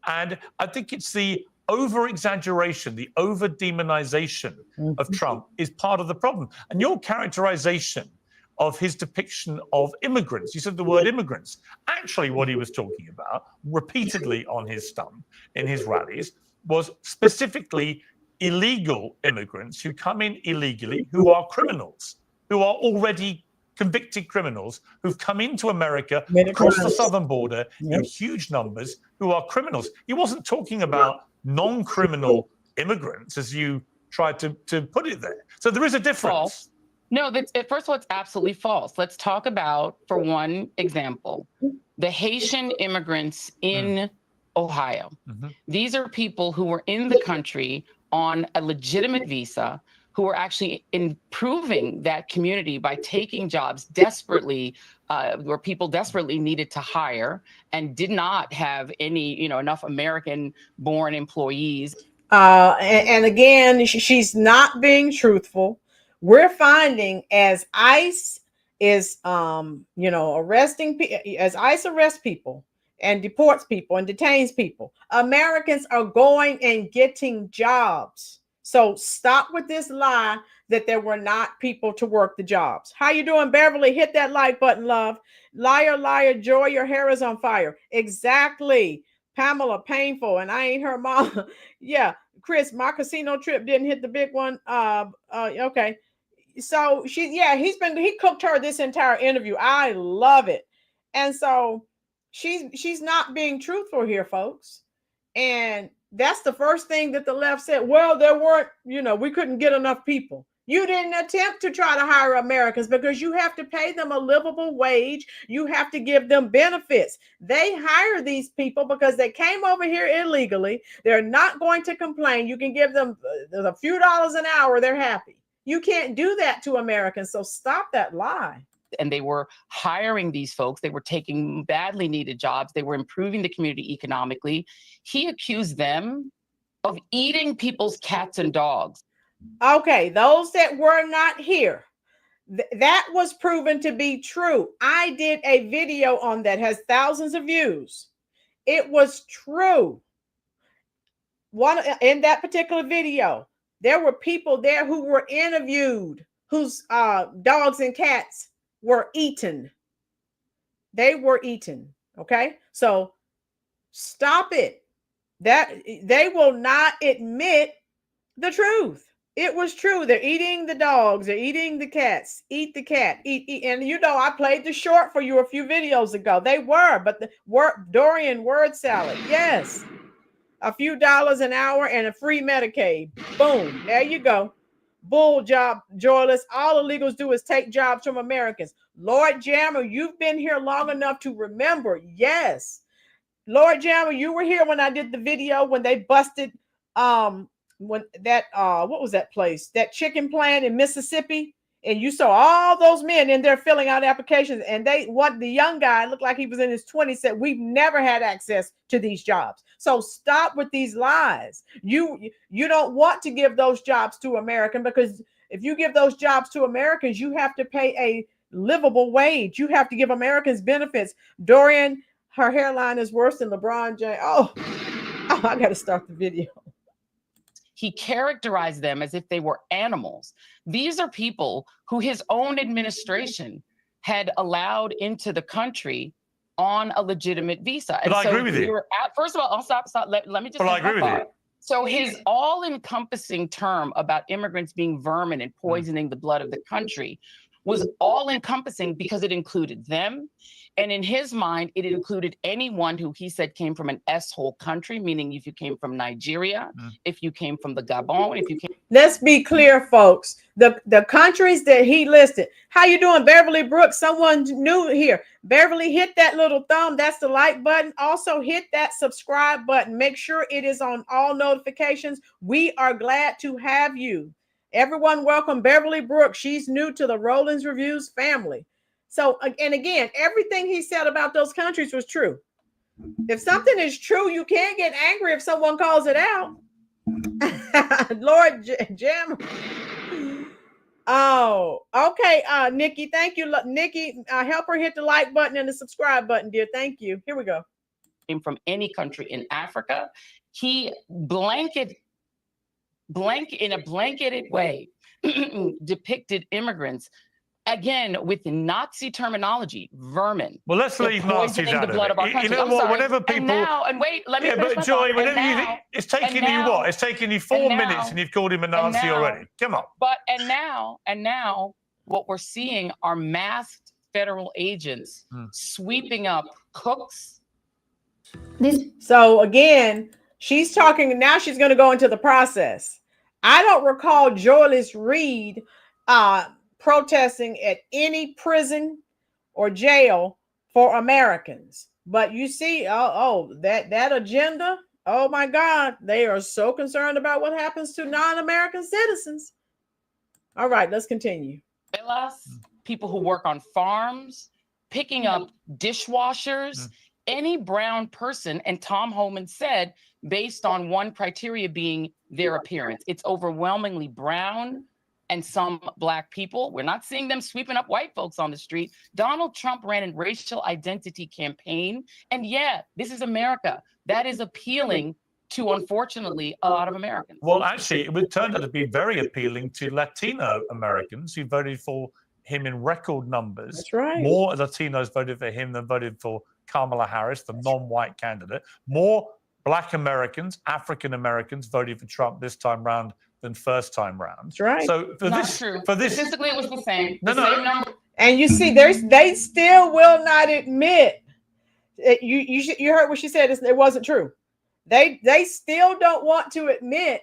And I think it's the over-exaggeration, the over-demonization of Trump is part of the problem. And your characterization of his depiction of immigrants, you said the word immigrants. Actually, what he was talking about repeatedly on his stump in his rallies was specifically illegal immigrants who come in illegally, who are criminals, who are already convicted criminals, who've come into America across the southern border in huge numbers, who are criminals. He wasn't talking about non-criminal immigrants, as you tried to put it there. So there is a difference. False. No, first of all, it's absolutely false. Let's talk about, for one example, the Haitian immigrants in Ohio. These are people who were in the country on a legitimate visa, who are actually improving that community by taking jobs desperately, where people desperately needed to hire and did not have any, enough American-born employees. And again, she's not being truthful. We're finding as ICE is, arresting, as ICE arrests people and deports people and detains people, Americans are going and getting jobs. So stop with this lie that there were not people to work the jobs. How you doing, Beverly? Hit that like button, love. Liar, liar, Joy, your hair is on fire. Exactly. Pamela, painful, and I ain't her mom. Yeah, Chris, my casino trip didn't hit the big one. Okay. So he cooked her this entire interview. I love it. And so she's not being truthful here, folks. And that's the first thing that the left said. Well, there weren't, we couldn't get enough people. You didn't attempt to try to hire Americans because you have to pay them a livable wage. You have to give them benefits. They hire these people because they came over here illegally. They're not going to complain. You can give them a few dollars an hour. They're happy. You can't do that to Americans. So stop that lie. And they were hiring these folks. They were taking badly needed jobs. They were improving the community economically. He accused them of eating people's cats and dogs. Okay, those that were not here, that was proven to be true. I did a video on that, has thousands of views. It was true. In that particular video, there were people there who were interviewed whose dogs and cats were eaten. They were eaten. Okay, so stop it. That they will not admit the truth. It was true. They're eating the dogs. They're eating the cats. Eat the cat. Eat. And I played the short for you a few videos ago. They were, but the Dorian word salad. Yes. A few dollars an hour and a free Medicaid. Boom. There you go. Bull job, joyless. All illegals do is take jobs from Americans. Lord Jammer, you've been here long enough to remember. Yes. Lord Jammer, you were here when I did the video when they busted when that what was that place? That chicken plant in Mississippi. And you saw all those men in there filling out applications. And the young guy looked like he was in his 20s said, we've never had access to these jobs. So stop with these lies. You don't want to give those jobs to Americans, because if you give those jobs to Americans, you have to pay a livable wage. You have to give Americans benefits. Dorian, her hairline is worse than LeBron James. Oh, I got to start the video. He characterized them as if they were animals. These are people who his own administration had allowed into the country on a legitimate visa. But I agree with you. First of all, I'll stop. Let me just. But I agree with you. So his all-encompassing term about immigrants being vermin and poisoning the blood of the country was all-encompassing because it included them. And in his mind, it included anyone who he said came from an S-hole country, meaning if you came from Nigeria, if you came from the Gabon, if you came. Let's be clear, folks. The countries that he listed. How you doing, Beverly Brooks? Someone new here. Beverly, hit that little thumb. That's the like button. Also hit that subscribe button. Make sure it is on all notifications. We are glad to have you. Everyone, welcome Beverly Brooks. She's new to the Rollins Reviews family. So, and again, everything he said about those countries was true. If something is true, you can't get angry if someone calls it out. Lord Jam. Oh, okay. Nikki, thank you. Nikki, help her hit the like button and the subscribe button, dear. Thank you. Here we go. Came from any country in Africa. He in a blanketed way depicted immigrants, again, with Nazi terminology, vermin. Well, let's leave Nazis out of it. You know what? Whenever people. Let me. Yeah, but Joy, it's taking you what? It's taking you 4 minutes, and you've called him a Nazi already. Come on. And now, what we're seeing are masked federal agents sweeping up cooks. So again, she's talking now. She's going to go into the process. I don't recall Joyless Reid protesting at any prison or jail for Americans. But you see, that agenda, oh my God, they are so concerned about what happens to non-American citizens. All right, let's continue. People who work on farms, picking up dishwashers, any brown person, and Tom Homan said, based on one criteria being their appearance, it's overwhelmingly brown and some Black people. We're not seeing them sweeping up white folks on the street. Donald Trump ran a racial identity campaign. And yeah, this is America. That is appealing to, unfortunately, a lot of Americans. Well, actually, it would turn out to be very appealing to Latino Americans who voted for him in record numbers. That's right. More Latinos voted for him than voted for Kamala Harris, the non-white candidate. More Black Americans, African Americans voted for Trump this time round than first time round. That's right. So for Not this, true. for this, Statistically, it was the same. No, The no. same number. And you see, they still will not admit. You heard what she said. It wasn't true. They still don't want to admit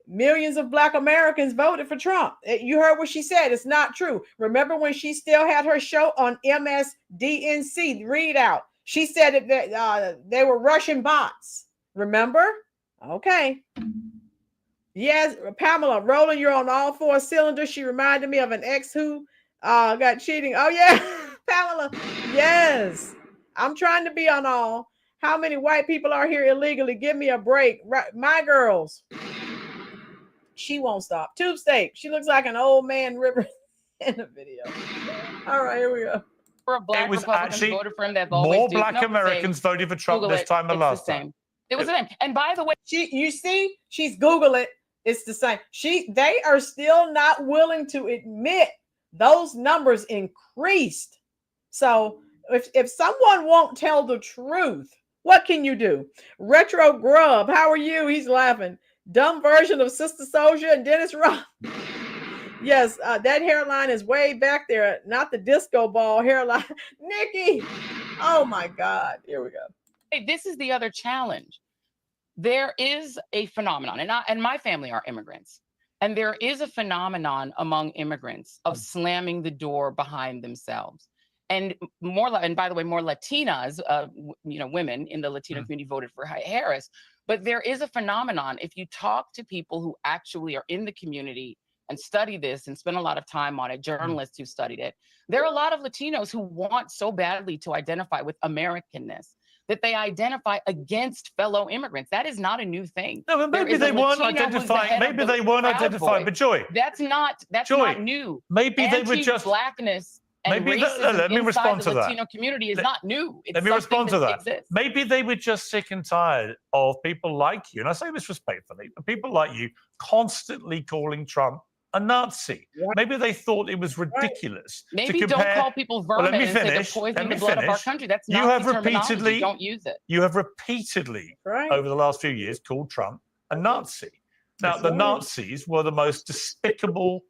millions of Black Americans voted for Trump. You heard what she said. It's not true. Remember when she still had her show on MSDNC, Reid out. She said that they were Russian bots. Remember? Okay. Yes, Pamela, Roland, you're on all four cylinders. She reminded me of an ex who got cheating. Oh, yeah, Pamela. Yes. I'm trying to be on all. How many white people are here illegally? Give me a break. Right, my girls. She won't stop. Tube steak. She looks like an old man river in the video. All right, here we go. Black it was Republicans actually voted for him. That more Black Americans voted for Trump this time than last time. It was the same. And by the way, you see, she's Google it. It's the same. They are still not willing to admit those numbers increased. So if someone won't tell the truth, what can you do? Retro Grub, how are you? He's laughing. Dumb version of Sister Soldier and Dennis Ross. Yes, that hairline is way back there, not the disco ball hairline. Nikki, oh my God. Here we go. Hey, this is the other challenge. There is a phenomenon, and my family are immigrants, and there is a phenomenon among immigrants of slamming the door behind themselves. And by the way, more Latinas, women in the Latino community voted for Harris. But there is a phenomenon. If you talk to people who actually are in the community and study this and spend a lot of time on it, journalists who studied it, there are a lot of Latinos who want so badly to identify with Americanness that they identify against fellow immigrants. That is not a new thing. No, but maybe they weren't identifying. Maybe they weren't identifying. But Joy, that's not new. Maybe they were just blackness. Maybe let me respond to that. The Latino community is not new. Let me respond to that. Maybe they were just sick and tired of people like you, and I say this respectfully, but people like you constantly calling Trump a Nazi. Yeah. Maybe they thought it was ridiculous. Maybe to compare, don't call people vermin and say they're poisoning the blood of our country. That's not the terminology. Don't use it. You have repeatedly, over the last few years, called Trump a Nazi. Now, the Nazis were the most despicable,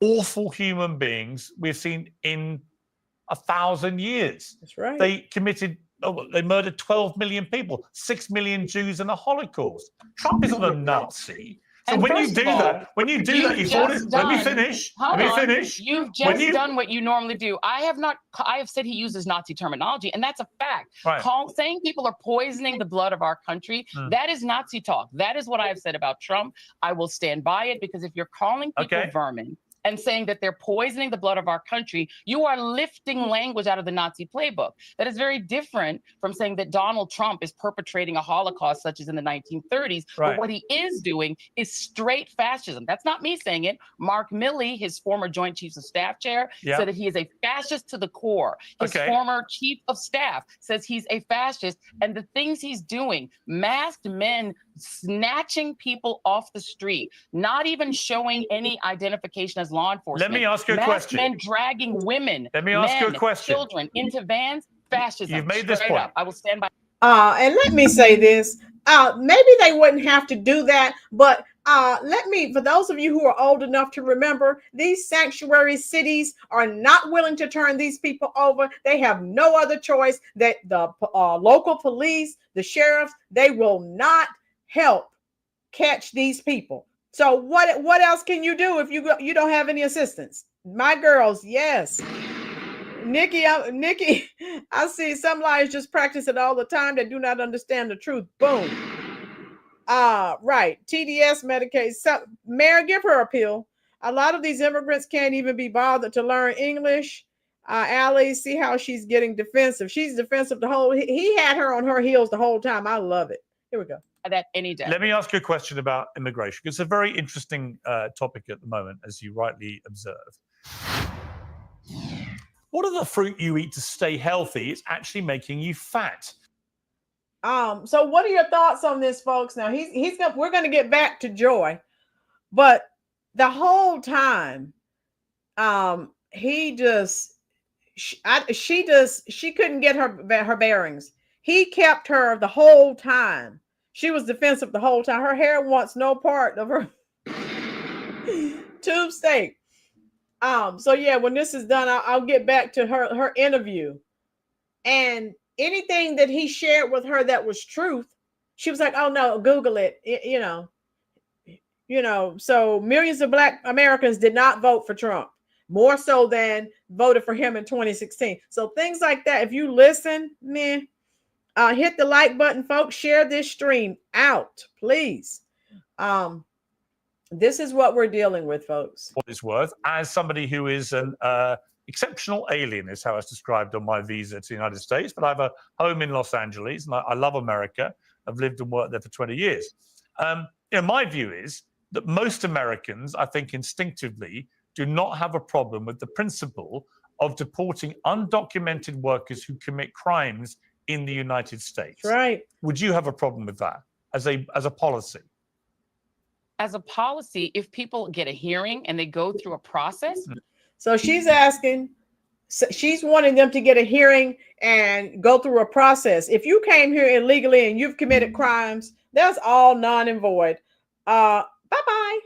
awful human beings we've seen in 1,000 years. That's right. They murdered 12 million people, 6 million Jews in the Holocaust. Trump isn't a Nazi. So and when you do that, you thought it. Let me finish. You've just done what you normally do. I have said he uses Nazi terminology, and that's a fact. Right. Saying people are poisoning the blood of our country, that is Nazi talk. That is what I have said about Trump. I will stand by it, because if you're calling people vermin and saying that they're poisoning the blood of our country, you are lifting language out of the Nazi playbook. That is very different from saying that Donald Trump is perpetrating a Holocaust such as in the 1930s. Right. But what he is doing is straight fascism. That's not me saying it. Mark Milley, his former Joint Chiefs of Staff chair, said that he is a fascist to the core. His former chief of staff says he's a fascist. And the things he's doing, masked men snatching people off the street, not even showing any identification as law enforcement. Let me ask you a question. Men dragging women, children into vans, fascism. You've made this point. Up. I will stand by. And let me say this. Maybe they wouldn't have to do that, but for those of you who are old enough to remember, these sanctuary cities are not willing to turn these people over. They have no other choice. That the local police, the sheriffs, they will not help catch these people. So what else can you do if you don't have any assistance? My girls, yes. Nikki, I see some liars just practice it all the time. They do not understand the truth. Boom. Right. TDS Medicaid. So, Mayor, give her a pill. A lot of these immigrants can't even be bothered to learn English. Allie, see how she's getting defensive. She's defensive he had her on her heels the whole time. I love it. Here we go. That any day. Let me ask you a question about immigration. It's a very interesting topic at the moment, as you rightly observe. What are the fruit you eat to stay healthy? It's actually making you fat. So what are your thoughts on this, folks? Now we're gonna get back to Joy, but the whole time, she couldn't get her bearings. He kept her the whole time. She was defensive the whole time. Her hair wants no part of her tube steak. So yeah, when this is done, I'll get back to her interview, and anything that he shared with her that was truth, she was like, "Oh no, Google it." So millions of Black Americans did not vote for Trump, more so than voted for him in 2016. So things like that. If you listen, man, hit the like button, folks. Share this stream out, please. This is what we're dealing with, folks. What it's worth, as somebody who is an exceptional alien, is how it's described on my visa to the United States. But I have a home in Los Angeles, and I love America. I've lived and worked there for 20 years. My view is that most Americans, I think instinctively, do not have a problem with the principle of deporting undocumented workers who commit crimes in the United States. Right. Would you have a problem with that as a policy? As a policy, if people get a hearing and they go through a process. So she's wanting them to get a hearing and go through a process. If you came here illegally and you've committed crimes, that's all non and void. Bye-bye.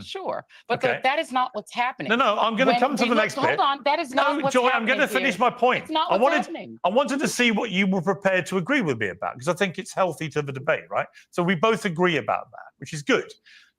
Sure, but Okay. that is not what's happening. No, I'm going to come to the next bit. Hold on, that is not what's Joy, happening. I'm going to finish my point. It's not what's happening. I wanted to see what you were prepared to agree with me about, because I think it's healthy to the debate, right? So we both agree about that, which is good.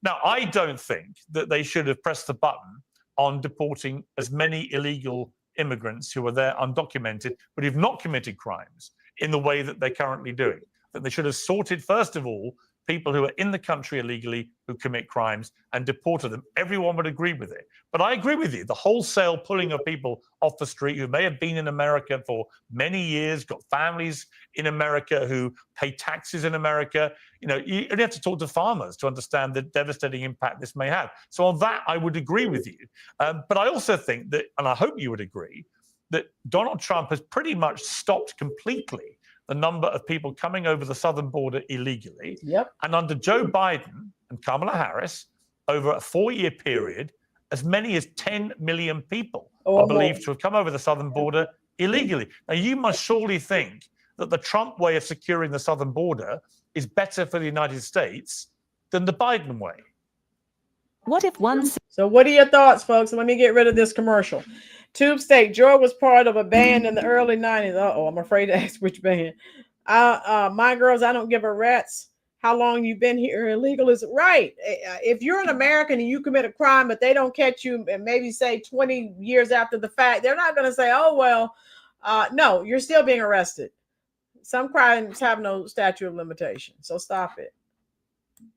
Now, I don't think that they should have pressed the button on deporting as many illegal immigrants who are there undocumented, but who've not committed crimes in the way that they're currently doing. That they should have sorted, first of all, people who are in the country illegally who commit crimes and deported them. Everyone would agree with it. But I agree with you. The wholesale pulling of people off the street who may have been in America for many years, got families in America who pay taxes in America. You only have to talk to farmers to understand the devastating impact this may have. So on that, I would agree with you. But I also think that, and I hope you would agree, that Donald Trump has pretty much stopped completely the number of people coming over the southern border illegally. Yep. And under Joe Biden and Kamala Harris, over a 4-year period, as many as 10 million people are believed to have come over the southern border illegally. Now, you must surely think that the Trump way of securing the southern border is better for the United States than the Biden way. What if one... So what are your thoughts, folks? Let me get rid of this commercial. Tube Steak. Joy was part of a band in the early 90s. Uh-oh, I'm afraid to ask which band. My Girls, I Don't Give a Rat's how long you've been here illegal is right. If you're an American and you commit a crime, but they don't catch you and maybe say 20 years after the fact, they're not going to say, oh, well, no, you're still being arrested. Some crimes have no statute of limitation. So stop it.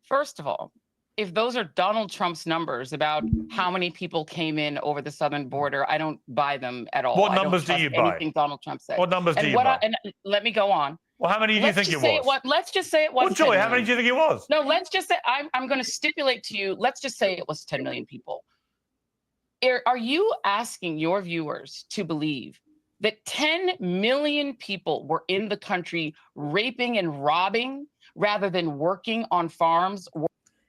First of all, if those are Donald Trump's numbers about how many people came in over the southern border, I don't buy them at all. What numbers do you buy? Anything Donald Trump said. What numbers do you buy? And let me go on. Well, how many do you think it was? Let's just say it was. Well, Joy, how many do you think it was? No, let's just say I'm going to stipulate to you. Let's just say it was 10 million people. Are you asking your viewers to believe that 10 million people were in the country raping and robbing rather than working on farms?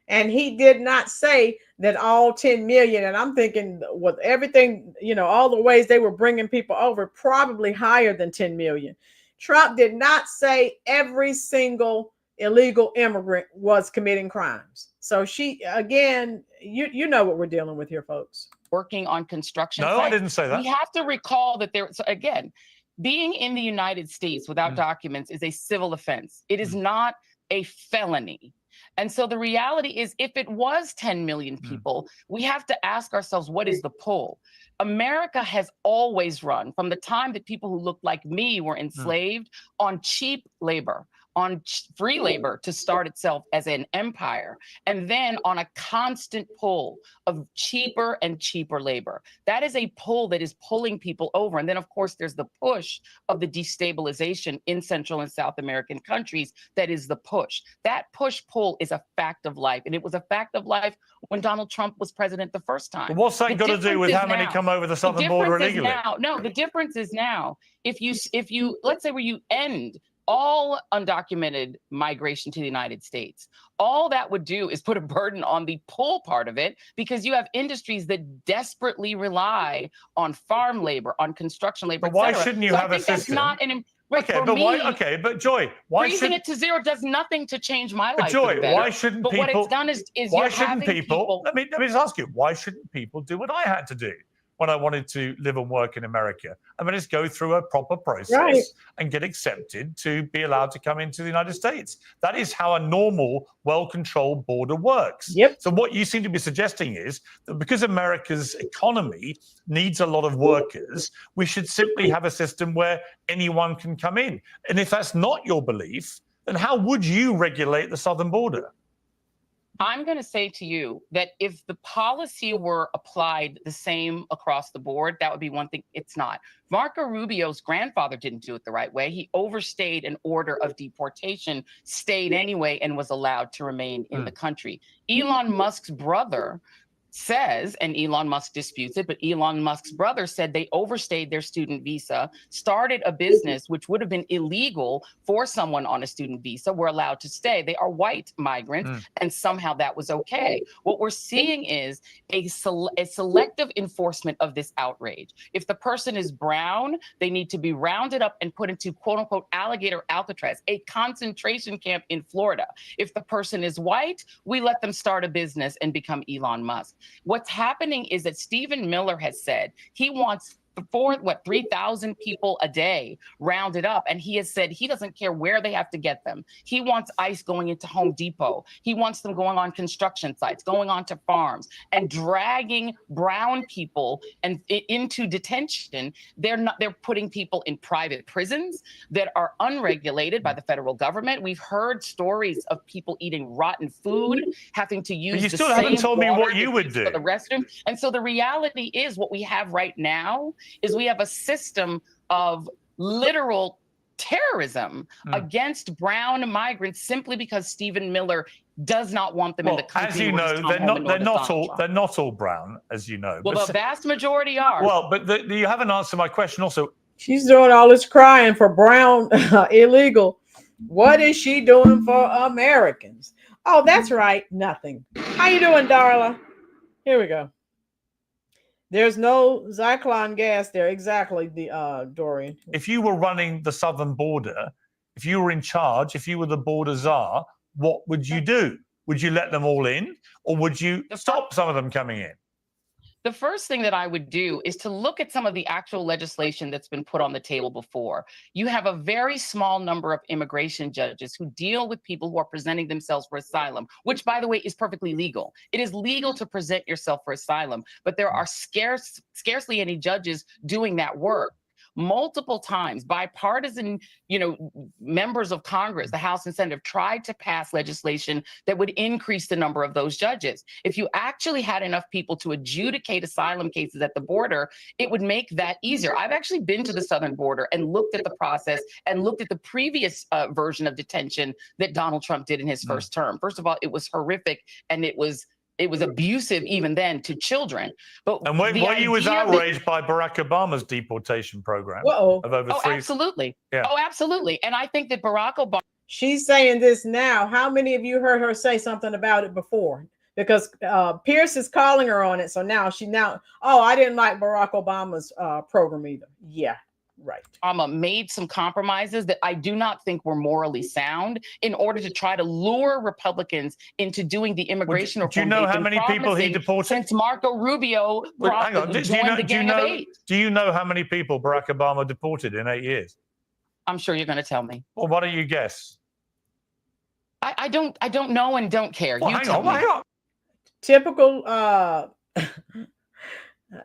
And he did not say that all 10 million. And I'm thinking with everything, all the ways they were bringing people over, probably higher than 10 million. Trump did not say every single illegal immigrant was committing crimes. So again, you know what we're dealing with here, folks. Working on construction sites. I didn't say that. We have to recall that again, being in the United States without documents is a civil offense. It is not a felony. And so the reality is, if it was 10 million people, we have to ask ourselves, what is the pull? America has always run, from the time that people who looked like me were enslaved, on cheap labor, on free labor to start itself as an empire, and then on a constant pull of cheaper and cheaper labor. That is a pull that is pulling people over. And then, of course, there's the push of the destabilization in Central and South American countries. That is the push. That push-pull is a fact of life. And it was a fact of life when Donald Trump was president the first time. But what's that got to do with how many come over the southern border illegally? No, the difference is now, if you let's say where you end all undocumented migration to the United States. All that would do is put a burden on the pull part of it, because you have industries that desperately rely on farm labor, on construction labor. But why et cetera. shouldn't you So have I a think that's system? not an right, Okay, for but me, why? Okay, but Joy, why raising should it to zero does nothing to change my But life. Joy, for the better. why shouldn't but people? what it's done is why you're shouldn't having people? Let me just ask you. Why shouldn't people do what I had to do when I wanted to live and work in America? I mean, just go through a proper process and get accepted to be allowed to come into the United States. That is how a normal, well-controlled border works. Yep. So what you seem to be suggesting is that because America's economy needs a lot of workers, we should simply have a system where anyone can come in. And if that's not your belief, then how would you regulate the southern border? I'm going to say to you that if the policy were applied the same across the board, that would be one thing. It's not. Marco Rubio's grandfather didn't do it the right way. He overstayed an order of deportation, stayed anyway, and was allowed to remain in the country. Elon Musk's brother says, and Elon Musk disputes it, but Elon Musk's brother said they overstayed their student visa, started a business which would have been illegal for someone on a student visa, were allowed to stay. They are white migrants, and somehow that was okay. What we're seeing is a selective enforcement of this outrage. If the person is brown, they need to be rounded up and put into quote unquote alligator Alcatraz, a concentration camp in Florida. If the person is white, we let them start a business and become Elon Musk. What's happening is that Stephen Miller has said he wants 3,000 people a day rounded up. And he has said he doesn't care where they have to get them. He wants ICE going into Home Depot. He wants them going on construction sites, going onto farms, and dragging brown people and into detention. They're putting people in private prisons that are unregulated by the federal government. We've heard stories of people eating rotten food, having to use you the still same haven't told me water what you would do for the restroom. And so the reality is what we have right now is we have a system of literal terrorism against brown migrants simply because Stephen Miller does not want them in the country. As you know, they're not all brown, as you know. Well, the vast majority are. Well, but you haven't answered my question also. She's doing all this crying for brown illegal. What is she doing for Americans? Oh, that's right. Nothing. How you doing, Darla? Here we go. There's no Zyklon gas there. Exactly, Dorian. If you were running the southern border, if you were in charge, if you were the border czar, what would you do? Would you let them all in, or would you stop some of them coming in? The first thing that I would do is to look at some of the actual legislation that's been put on the table before. You have a very small number of immigration judges who deal with people who are presenting themselves for asylum, which, by the way, is perfectly legal. It is legal to present yourself for asylum, but there are scarcely any judges doing that work. Multiple times, bipartisan, members of Congress, the House and Senate, have tried to pass legislation that would increase the number of those judges. If you actually had enough people to adjudicate asylum cases at the border, it would make that easier. I've actually been to the southern border and looked at the process and looked at the previous version of detention that Donald Trump did in his first term. First of all, it was horrific, and it was abusive even then to children. And were you as outraged by Barack Obama's deportation program of over Oh, absolutely. Yeah. Oh, absolutely. And I think that Barack Obama. She's saying this now. How many of you heard her say something about it before? Because Pierce is calling her on it. So now I didn't like Barack Obama's program either. Yeah. Right. Made some compromises that I do not think were morally sound in order to try to lure Republicans into doing the immigration reform. Do you know how many people he deported? Since Marco Rubio joined the Gang of Eight. Do you know how many people Barack Obama deported in 8 years? I'm sure you're going to tell me. Well, why don't you guess? I don't know and don't care. Well, hang on. Typical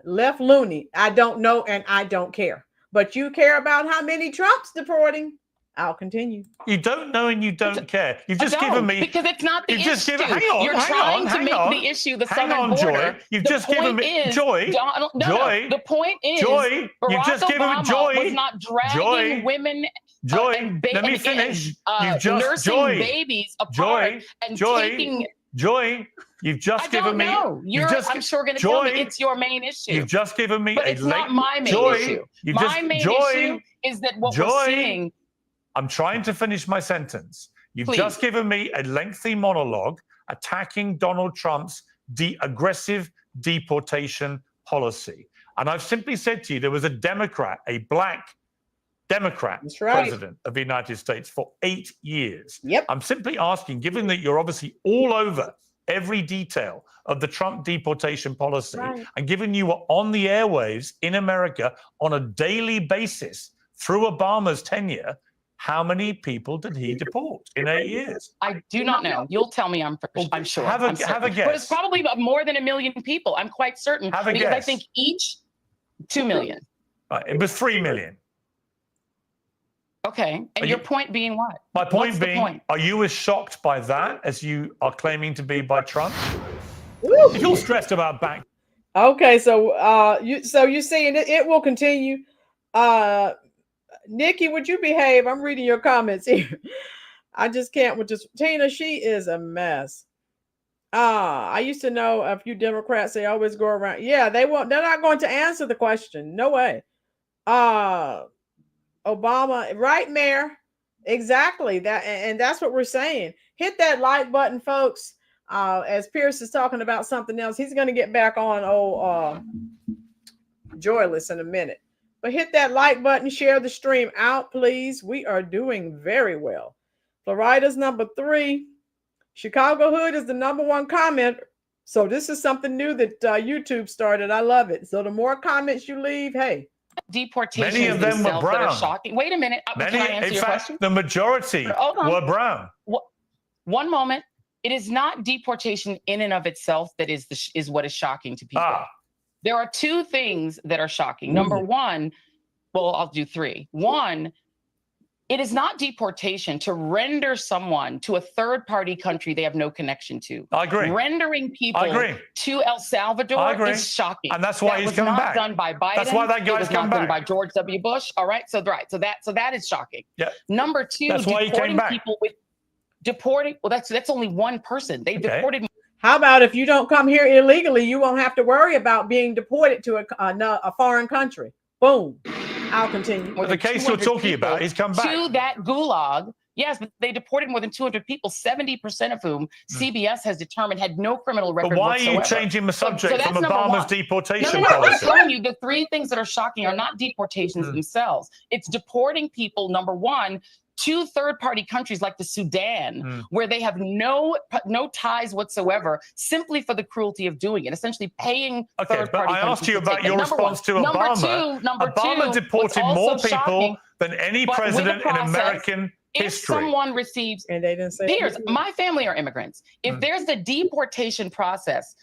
left loony. I don't know and I don't care. But you care about how many Trump's deporting. I'll continue. You don't know and you don't care. You've just given me because it's not the issue. You're trying to make the issue the southern border. Joy. You've just given me Joy. Joy. The point is, Joy. You've just given me Joy. Was not dragging women. Joy. Let me finish. You've just nursing babies apart and taking. Joy, you've just given me. I'm sure going to tell me it's your main issue. You've just given me but it's not my main issue. My main issue is that what we're seeing. I'm trying to finish my sentence. You've Please. just given me a lengthy monologue attacking Donald Trump's aggressive deportation policy. And I've simply said to you, there was a Democrat, a black Democrat president of the United States for 8 years. Yep. I'm simply asking, given that you're obviously all over every detail of the Trump deportation policy, and given you were on the airwaves in America on a daily basis through Obama's tenure, how many people did he deport in 8 years? I do not know. You'll tell me. I'm sure. Have a guess. But it's probably more than 1 million people. I'm quite certain. Have a because guess. I think each 2 million. It was 3 million. Okay. And your point being what? My point What's the being, point? are you as shocked by that as you are claiming to be by Trump? If you're stressed about back. Okay, so you're saying it will continue. Nikki, would you behave? I'm reading your comments here. I just can't with this. Tina, she is a mess. I used to know a few Democrats, they always go around. Yeah, they're not going to answer the question. No way. Obama, right, Mayor? Exactly. That, and that's what we're saying. Hit that like button, folks. As Pierce is talking about something else, he's going to get back on Joyless in a minute. But hit that like button, share the stream out, please. We are doing very well. Florida's number 3. Chicago Hood is the number 1 comment. So this is something new that YouTube started. I love it. So the more comments you leave, hey. Deportations Many of them were themselves that are brown. shocking. Wait a minute. Can I answer in your fact, question? the majority were brown. One moment. It is not deportation in and of itself that is what is shocking to people. There are 2 things that are shocking. Number 1, well, I'll do 3. 1, it is not deportation to render someone to a third-party country they have no connection to. I agree. Rendering people to El Salvador is shocking. And that's why he's coming back. That was not done by Biden. That's why that guy's come done back. by George W. Bush. All right. So that is shocking. Yeah. Number 2, that's why he came back. People with deporting. Well, that's only one person. They deported. How about if you don't come here illegally, you won't have to worry about being deported to a foreign country. Boom. I'll continue. Well, the case you're talking about, he's come back. To that gulag. Yes, but they deported more than 200 people, 70% of whom CBS has determined had no criminal record But why whatsoever. are you changing the subject from that's Obama's deportation No, policy? I'm telling you, the 3 things that are shocking are not deportations themselves. It's deporting people, number 1, to third-party countries like the Sudan, where they have no ties whatsoever, simply for the cruelty of doing it, essentially paying third-party countries. I asked you to about take your them. response to Number Obama. Obama deported more people than any president in American history. If someone receives, and they didn't say Piers, my family are immigrants. If there's a deportation process,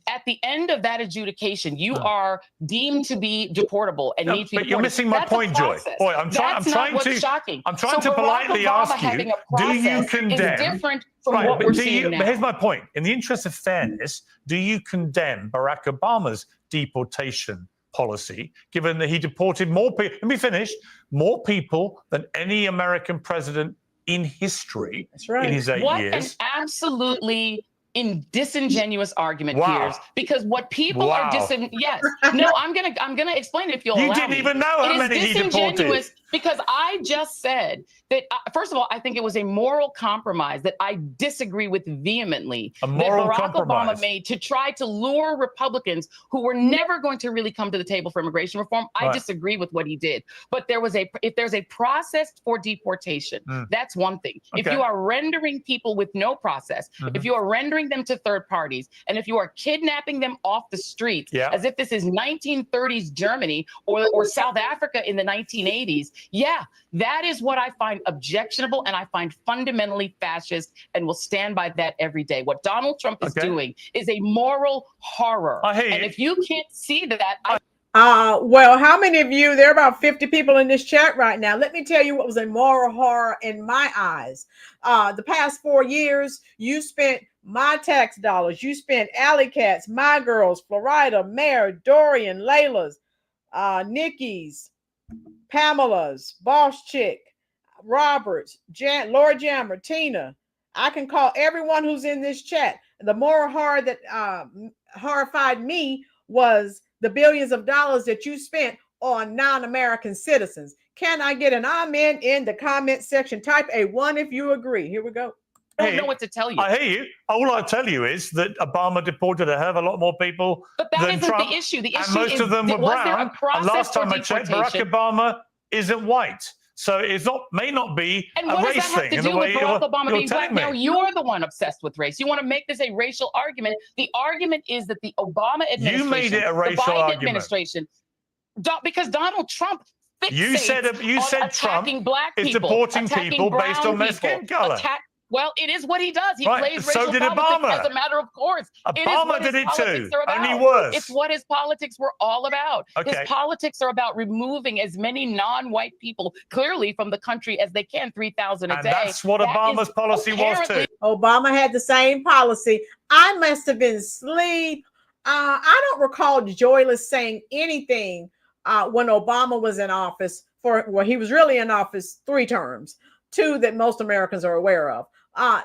at the end of that adjudication, you are deemed to be deportable and need to be deported. But you're missing my point, Joy. Boy, I'm trying to politely ask you, do you condemn? Different from what we're seeing now. But here's my point. In the interest of fairness, do you condemn Barack Obama's deportation policy, given that he deported more people, let me finish, more people than any American president in history in his 8 years? What an absolutely disingenuous argument, Piers, because what people are yes. No, I'm gonna explain it if you'll allow me. You didn't even know how many he deported. Because I just said that, first of all, I think it was a moral compromise that I disagree with vehemently that Barack Obama made to try to lure Republicans who were never going to really come to the table for immigration reform. I disagree with what he did. But if there's a process for deportation, that's one thing. If you are rendering people with no process, if you are rendering them to third parties, and if you are kidnapping them off the streets as if this is 1930s Germany or South Africa in the 1980s, that is what I find objectionable and I find fundamentally fascist, and will stand by that every day. What Donald Trump is doing is a moral horror. And if you can't see that, well, how many of you, there are about 50 people in this chat right now. Let me tell you what was a moral horror in my eyes. The past 4 years, you spent my tax dollars. You spent Alley Cat's, My Girls, Florida, Mayor, Dorian, Layla's, Nikki's, Pamela's, Boss Chick, Roberts, Lord Jammer, Tina. I can call everyone who's in this chat. The moral horror that horrified me was the billions of dollars that you spent on non-American citizens. Can I get an amen in the comment section? Type a 1 if you agree. Here we go. I don't know what to tell you. I hear you. All I tell you is that Obama deported a hell of a lot more people But that than isn't Trump, the issue. The issue and most is, of them were was there a brown. And process last for time I checked, Barack deportation? Obama isn't white. So it's not, may not be And a what does race that have thing to in the do way with Barack Obama you're being black? telling me. Now you're the one obsessed with race. You want to make this a racial argument. The argument is that the Obama administration, You made it a racial the Biden argument. administration, because Donald Trump You said on Trump attacking black is people, deporting attacking people based brown on their skin people, color. Well, it is what he does. He Right, plays so racial did politics Obama. as a matter of course. It is Obama what his did it politics too, are about. only worse. It's what his politics were all about. Okay. His politics are about removing as many non-white people clearly from the country as they can, 3,000 a And day. that's what Obama's policy was too. Obama had the same policy. I must have been asleep. I don't recall Joyless saying anything when Obama was in office he was really in office 3 terms, 2 that most Americans are aware of.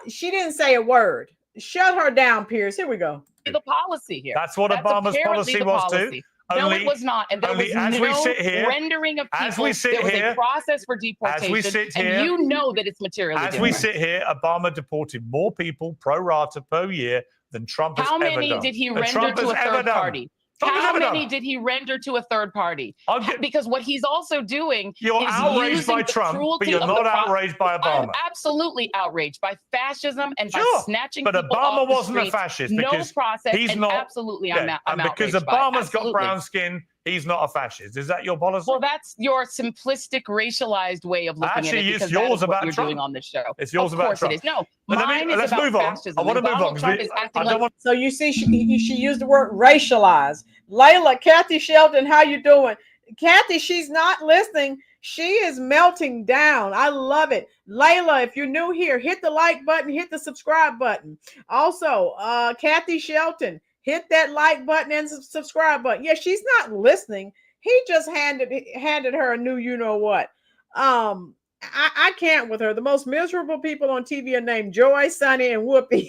She didn't say a word. Shut her down, Piers. Here we go. The policy here. That's what Obama's apparently policy the was policy. too. No, it was not. And there was as we no sit here, rendering of people. as we sit there was here, a process for deportation. as we sit here, and you know that it's materially As different. we sit here, Obama deported more people pro rata per year than Trump has How ever many done. did he Than render Trump to has a ever third done. party? Trump has How ever many done. did he render to a third party? Because what he's also doing You're is outraged using by the Trump, but cruelty you're of the not outraged by Obama. I'm absolutely outraged by fascism and by Sure, snatching but people Obama off the wasn't a streets. fascist No because process. he's and not. Absolutely, Yeah, I'm and because outraged by it. Obama's got Absolutely. brown skin, he's not a fascist. Is that your policy? Well, that's your simplistic, racialized way of looking Actually, at it. it's Because yours that is about what you're Trump. doing on this show. It's yours of about course Trump. it is. No, But mine is let's about move on. fascism. I want to And move on. Donald 'Cause Trump we- is I acting don't like want- So you see, she used the word racialized. Layla, Kathy Shelton, how you doing? Kathy, she's not listening. She is melting down. I love it. Layla, if you're new here, hit the like button, hit the subscribe button. Also, Kathy Shelton, hit that like button and subscribe button. Yeah, she's not listening. He just handed her a new you know what. I can't with her. The most miserable people on TV are named Joy, Sunny, and Whoopi.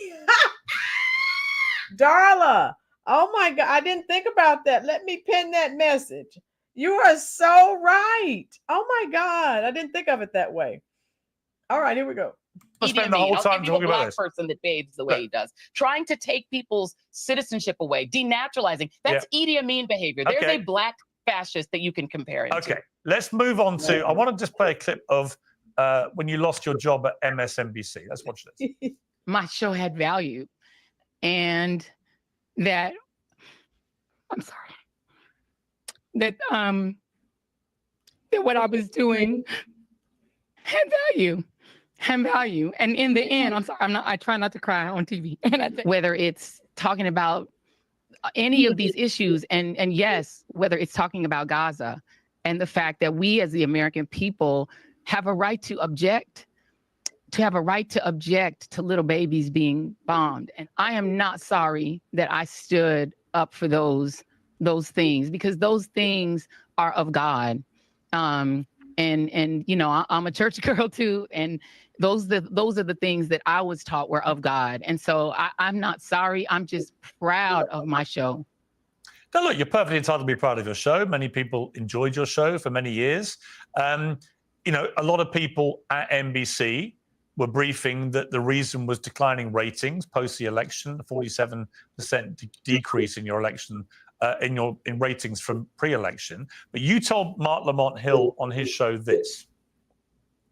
Darla, oh my God, I didn't think about that. Let me pin that message. You are so right. Oh my God, I didn't think of it that way. All right, here we go. I'll spend the whole I'll time give you a talking about black this. person that bathes the way he does, trying to take people's citizenship away, denaturalizing. That's Idi Amin behavior. There's Okay. a black fascist that you can compare him Okay, to. let's move on to. I want to just play a clip of when you lost your job at MSNBC. Let's watch this. My show had value, and that that what I was doing had value. And in the end, I'm sorry, I try not to cry on TV. And whether it's talking about any of these issues, and yes, whether it's talking about Gaza and the fact that we as the American people have a right to object, to little babies being bombed. And I am not sorry that I stood up for those things, because those things are of God. And you know, I'm a church girl too, and those are the things that I was taught were of God. And so I'm not sorry. I'm just proud of my show. Now, look, you're perfectly entitled to be proud of your show. Many people enjoyed your show for many years. You know, a lot of people at NBC were briefing that the reason was declining ratings post the election, a 47% decrease in your election, in ratings from pre-election. But you told Mark Lamont Hill on his show this.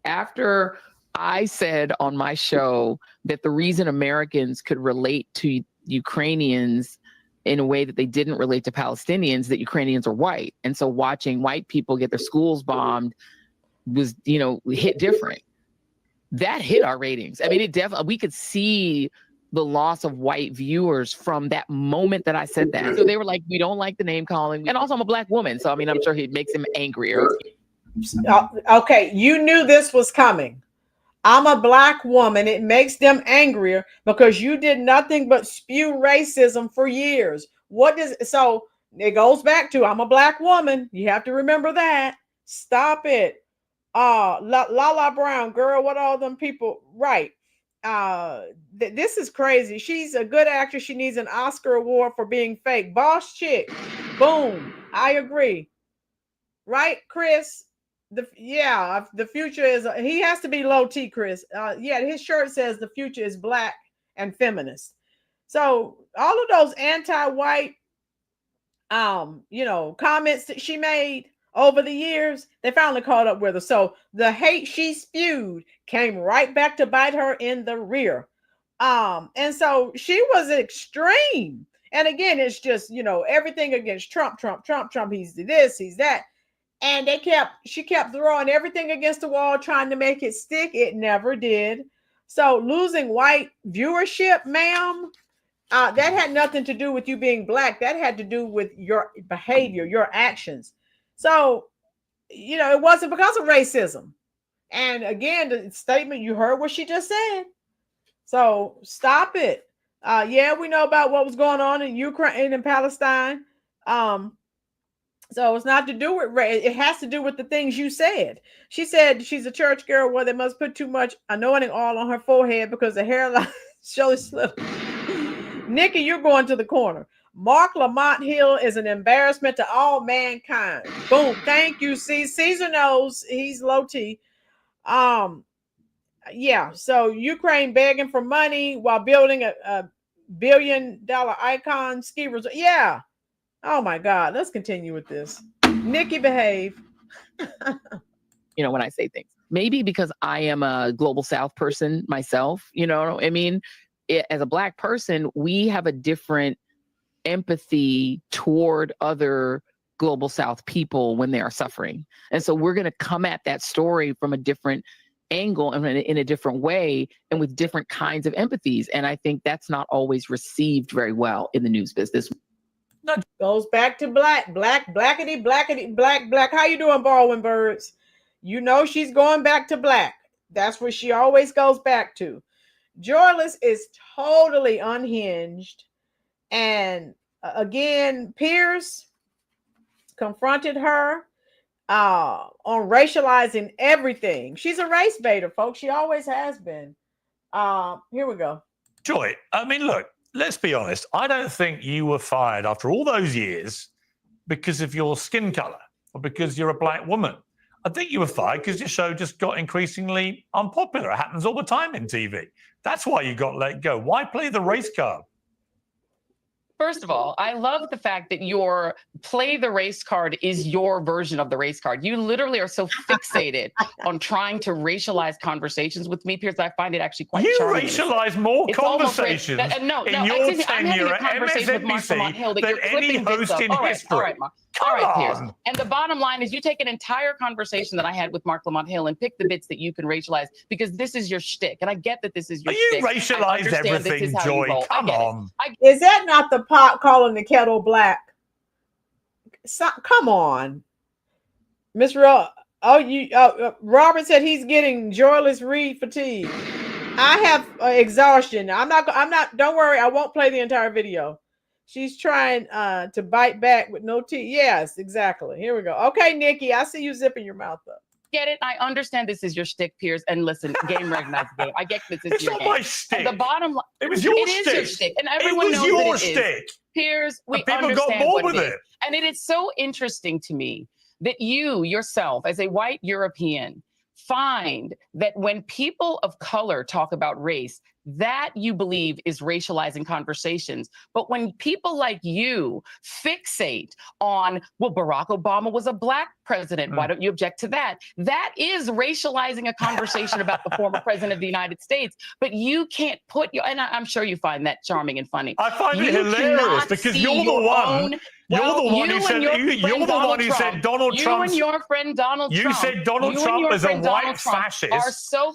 After I said on my show that the reason Americans could relate to Ukrainians in a way that they didn't relate to Palestinians, that Ukrainians are white. And so watching white people get their schools bombed was, you know, hit different. That hit our ratings. I mean, it definitely, we could see the loss of white viewers from that moment that I said that. So they were like, we don't like the name calling. And also I'm a black woman. So, I mean, I'm sure it makes him angrier. Okay, you knew this was coming. I'm a black woman. It makes them angrier because you did nothing but spew racism for years. So it goes back to I'm a black woman. You have to remember that. Stop it. Lala Brown, girl, what all them people, right? This is crazy. She's a good actress. She needs an Oscar award for being fake. Boss chick. Boom. I agree. right, Chris? The future is he has to be low T, Chris. His shirt says the future is black and feminist. So all of those anti-white comments that she made over the years, they finally caught up with her. So the hate she spewed came right back to bite her in the rear. And so she was extreme. And again, it's just, everything against Trump. He's this, he's that. And she kept throwing everything against the wall, trying to make it stick. It never did. So losing white viewership, ma'am, that had nothing to do with you being black. That had to do with your behavior, your actions. So, it wasn't because of racism. And again, the statement, you heard what she just said. So stop it. We know about what was going on in Ukraine and Palestine. So it's not to do with race. It has to do with the things you said. She said she's a church girl where they must put too much anointing oil on her forehead because the hairline shows slip. Nikki, you're going to the corner. Mark Lamont Hill is an embarrassment to all mankind. Boom. Thank you. See, Caesar knows he's low T. So Ukraine begging for money while building a $1 billion icon ski resort. Yeah. Oh my God. Let's continue with this. Nikki, behave. When I say things, maybe because I am a global South person myself, I mean, as a Black person, we have a different empathy toward other global South people when they are suffering. And so we're going to come at that story from a different angle and in a different way and with different kinds of empathies. And I think that's not always received very well in the news business. Goes back to blackity, black. How you doing, Baldwin Birds? She's going back to black. That's what she always goes back to. Joyless is totally unhinged. And again, Piers confronted her on racializing everything. She's a race baiter, folks. She always has been. Here we go. Joy, I mean, look, let's be honest. I don't think you were fired after all those years because of your skin color or because you're a Black woman. I think you were fired because your show just got increasingly unpopular. It happens all the time in TV. That's why you got let go. Why play the race card? First of all, I love the fact that your play the race card is your version of the race card. You literally are so fixated on trying to racialize conversations with me, Piers. I find it actually quite charming. You racialize more conversations in your tenure at MSNBC than any host in history. All right, Piers. And the bottom line is you take an entire conversation that I had with Mark Lamont Hill and pick the bits that you can racialize because this is your shtick. And I get that this is your shtick. You racialize everything, Joy. Come on. Is that not the pot calling the kettle black? Come on. Miss Robert said he's getting joyless Reid fatigue. I have exhaustion. I'm not, don't worry. I won't play the entire video. She's trying to bite back with no teeth. Yes, exactly. Here we go. Okay, Nikki, I see you zipping your mouth up. Get it? I understand this is your shtick, Piers. And listen, game recognized game. I get this is it's your not game. My shtick. And the bottom line, it was your shtick. It is your shtick, and everyone knows your that it shtick. is. Piers, we people understand got bored what with it is. And it is so interesting to me that you yourself, as a white European, find that when people of color talk about race, that you believe is racializing conversations. But when people like you fixate on, well, Barack Obama was a Black president, why don't you object to that? That is racializing a conversation about the former president of the United States. But you can't put your, and I'm sure you find that charming and funny. I find it hilarious because you're the one. You're the one who said Donald Trump. You and your friend Donald Trump. You said Donald Trump is a white fascist. Are so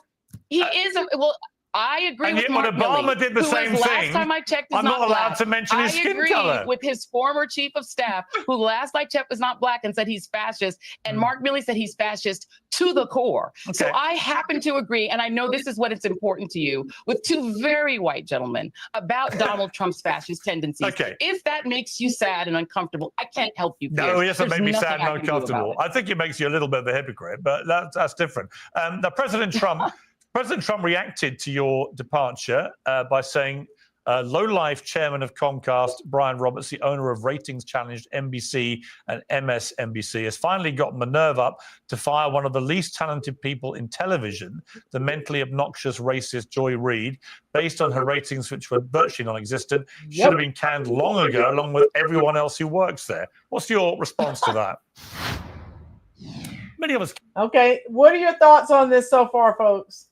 he is a well. I agree with Mark when Obama Milley, did the same thing, last time I checked, is I'm not allowed black. to mention his skin color. I agree with his former chief of staff, who last I checked was not Black and said he's fascist. And Mark Milley said he's fascist to the core. Okay. So I happen to agree, and I know this is what it's important to you, with two very white gentlemen about Donald Trump's fascist tendencies. Okay. If that makes you sad and uncomfortable, I can't help you. No, yes, it made me sad and uncomfortable. I think it makes you a little bit of a hypocrite, but that's different. Now, President Trump reacted to your departure by saying, Low-life chairman of Comcast, Brian Roberts, the owner of ratings-challenged NBC and MSNBC, has finally gotten the nerve up to fire one of the least talented people in television, the mentally obnoxious racist Joy Reid, based on her ratings, which were virtually non-existent, should have been canned long ago, along with everyone else who works there. What's your response to that? Many of us. Okay, what are your thoughts on this so far, folks?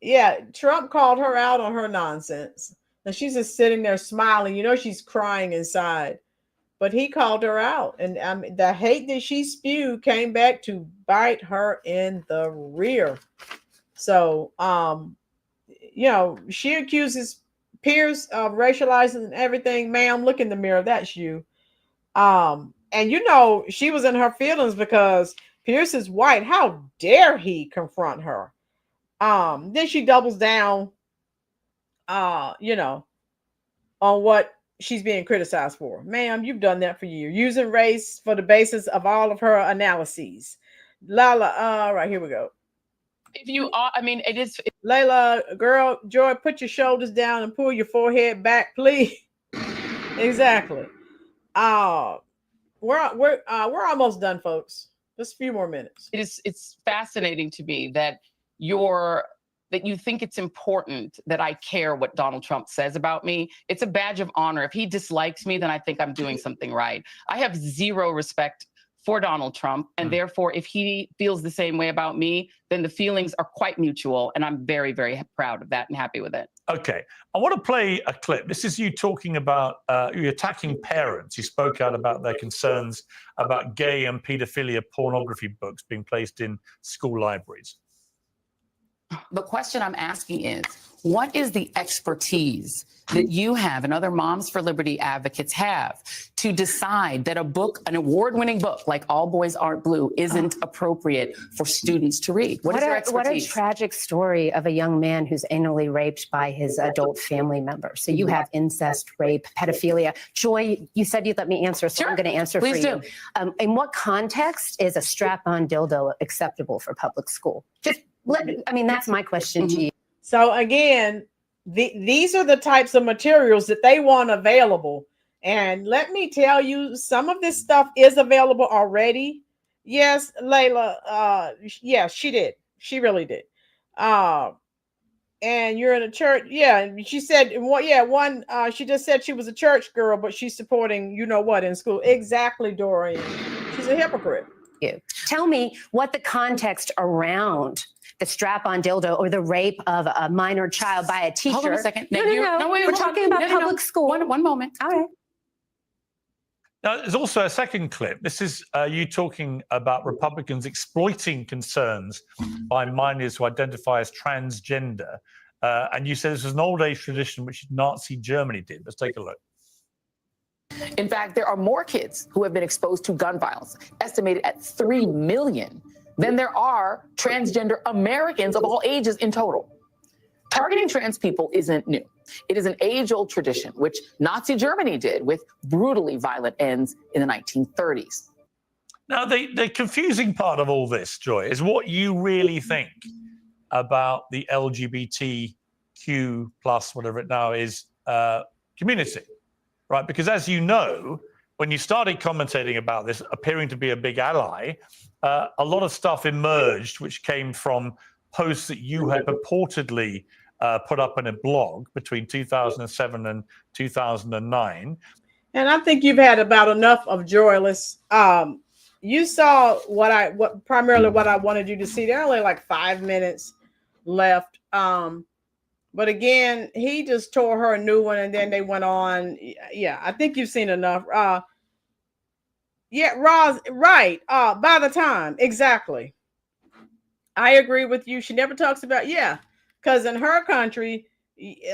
Yeah, Trump called her out on her nonsense. And she's just sitting there smiling. You know, she's crying inside. But he called her out. And the hate that she spewed came back to bite her in the rear. So, you know, she accuses Piers of racializing and everything. Ma'am, look in the mirror. That's you. And, you know, she was in her feelings because Piers is white. How dare he confront her? Then she doubles down, you know, on what she's being criticized for. Ma'am, you've done that for years, using race for the basis of all of her analyses. Lala, right, here we go. If you are, I mean, it is. Layla, girl, Joy, put your shoulders down and pull your forehead back, please. Exactly. We're almost done, folks. Just a few more minutes. It's fascinating to me that you think it's important that I care what Donald Trump says about me. It's a badge of honor. If he dislikes me, then I think I'm doing something right. I have zero respect for Donald Trump. And therefore, if he feels the same way about me, then the feelings are quite mutual. And I'm very, very proud of that and happy with it. Okay. I want to play a clip. This is you talking about, you attacking parents. You spoke out about their concerns about gay and pedophilia pornography books being placed in school libraries. The question I'm asking is, what is the expertise that you have and other Moms for Liberty advocates have to decide that a book, an award-winning book like All Boys Aren't Blue, isn't appropriate for students to read? What is your expertise? What a tragic story of a young man who's anally raped by his adult family member. So you have incest, rape, pedophilia. Joy, you said you'd let me answer, so I'm going to answer Please for you. In what context is a strap-on dildo acceptable for public school? I mean, that's my question to you. So again, these are the types of materials that they want available. And let me tell you, some of this stuff is available already. Yes, Layla, yes, she did. She really did. And you're in a church. Yeah, she said, she just said she was a church girl, but she's supporting, you know what, in school. Exactly, Dorian. She's a hypocrite. Tell me what the context around the strap-on dildo or the rape of a minor child by a teacher. Hold on a second. No, we're talking about public school. One moment. All right. Now, there's also a second clip. This is you talking about Republicans exploiting concerns by minors who identify as transgender. And you said this was an old-age tradition which Nazi Germany did. Let's take a look. In fact, there are more kids who have been exposed to gun violence, estimated at 3 million, than there are transgender Americans of all ages in total. Targeting trans people isn't new. It is an age-old tradition, which Nazi Germany did with brutally violent ends in the 1930s. Now, the confusing part of all this, Joy, is what you really think about the LGBTQ plus, whatever it now is, community, right? Because as you know, when you started commentating about this, appearing to be a big ally, a lot of stuff emerged, which came from posts that you had purportedly put up in a blog between 2007 and 2009. And I think you've had about enough of Joyless. You saw what primarily what I wanted you to see. There are only like 5 minutes left. But again, he just tore her a new one, and then they went on. Yeah, I think you've seen enough. Yeah, Roz, right. By the time, exactly. I agree with you. She never talks about, because in her country,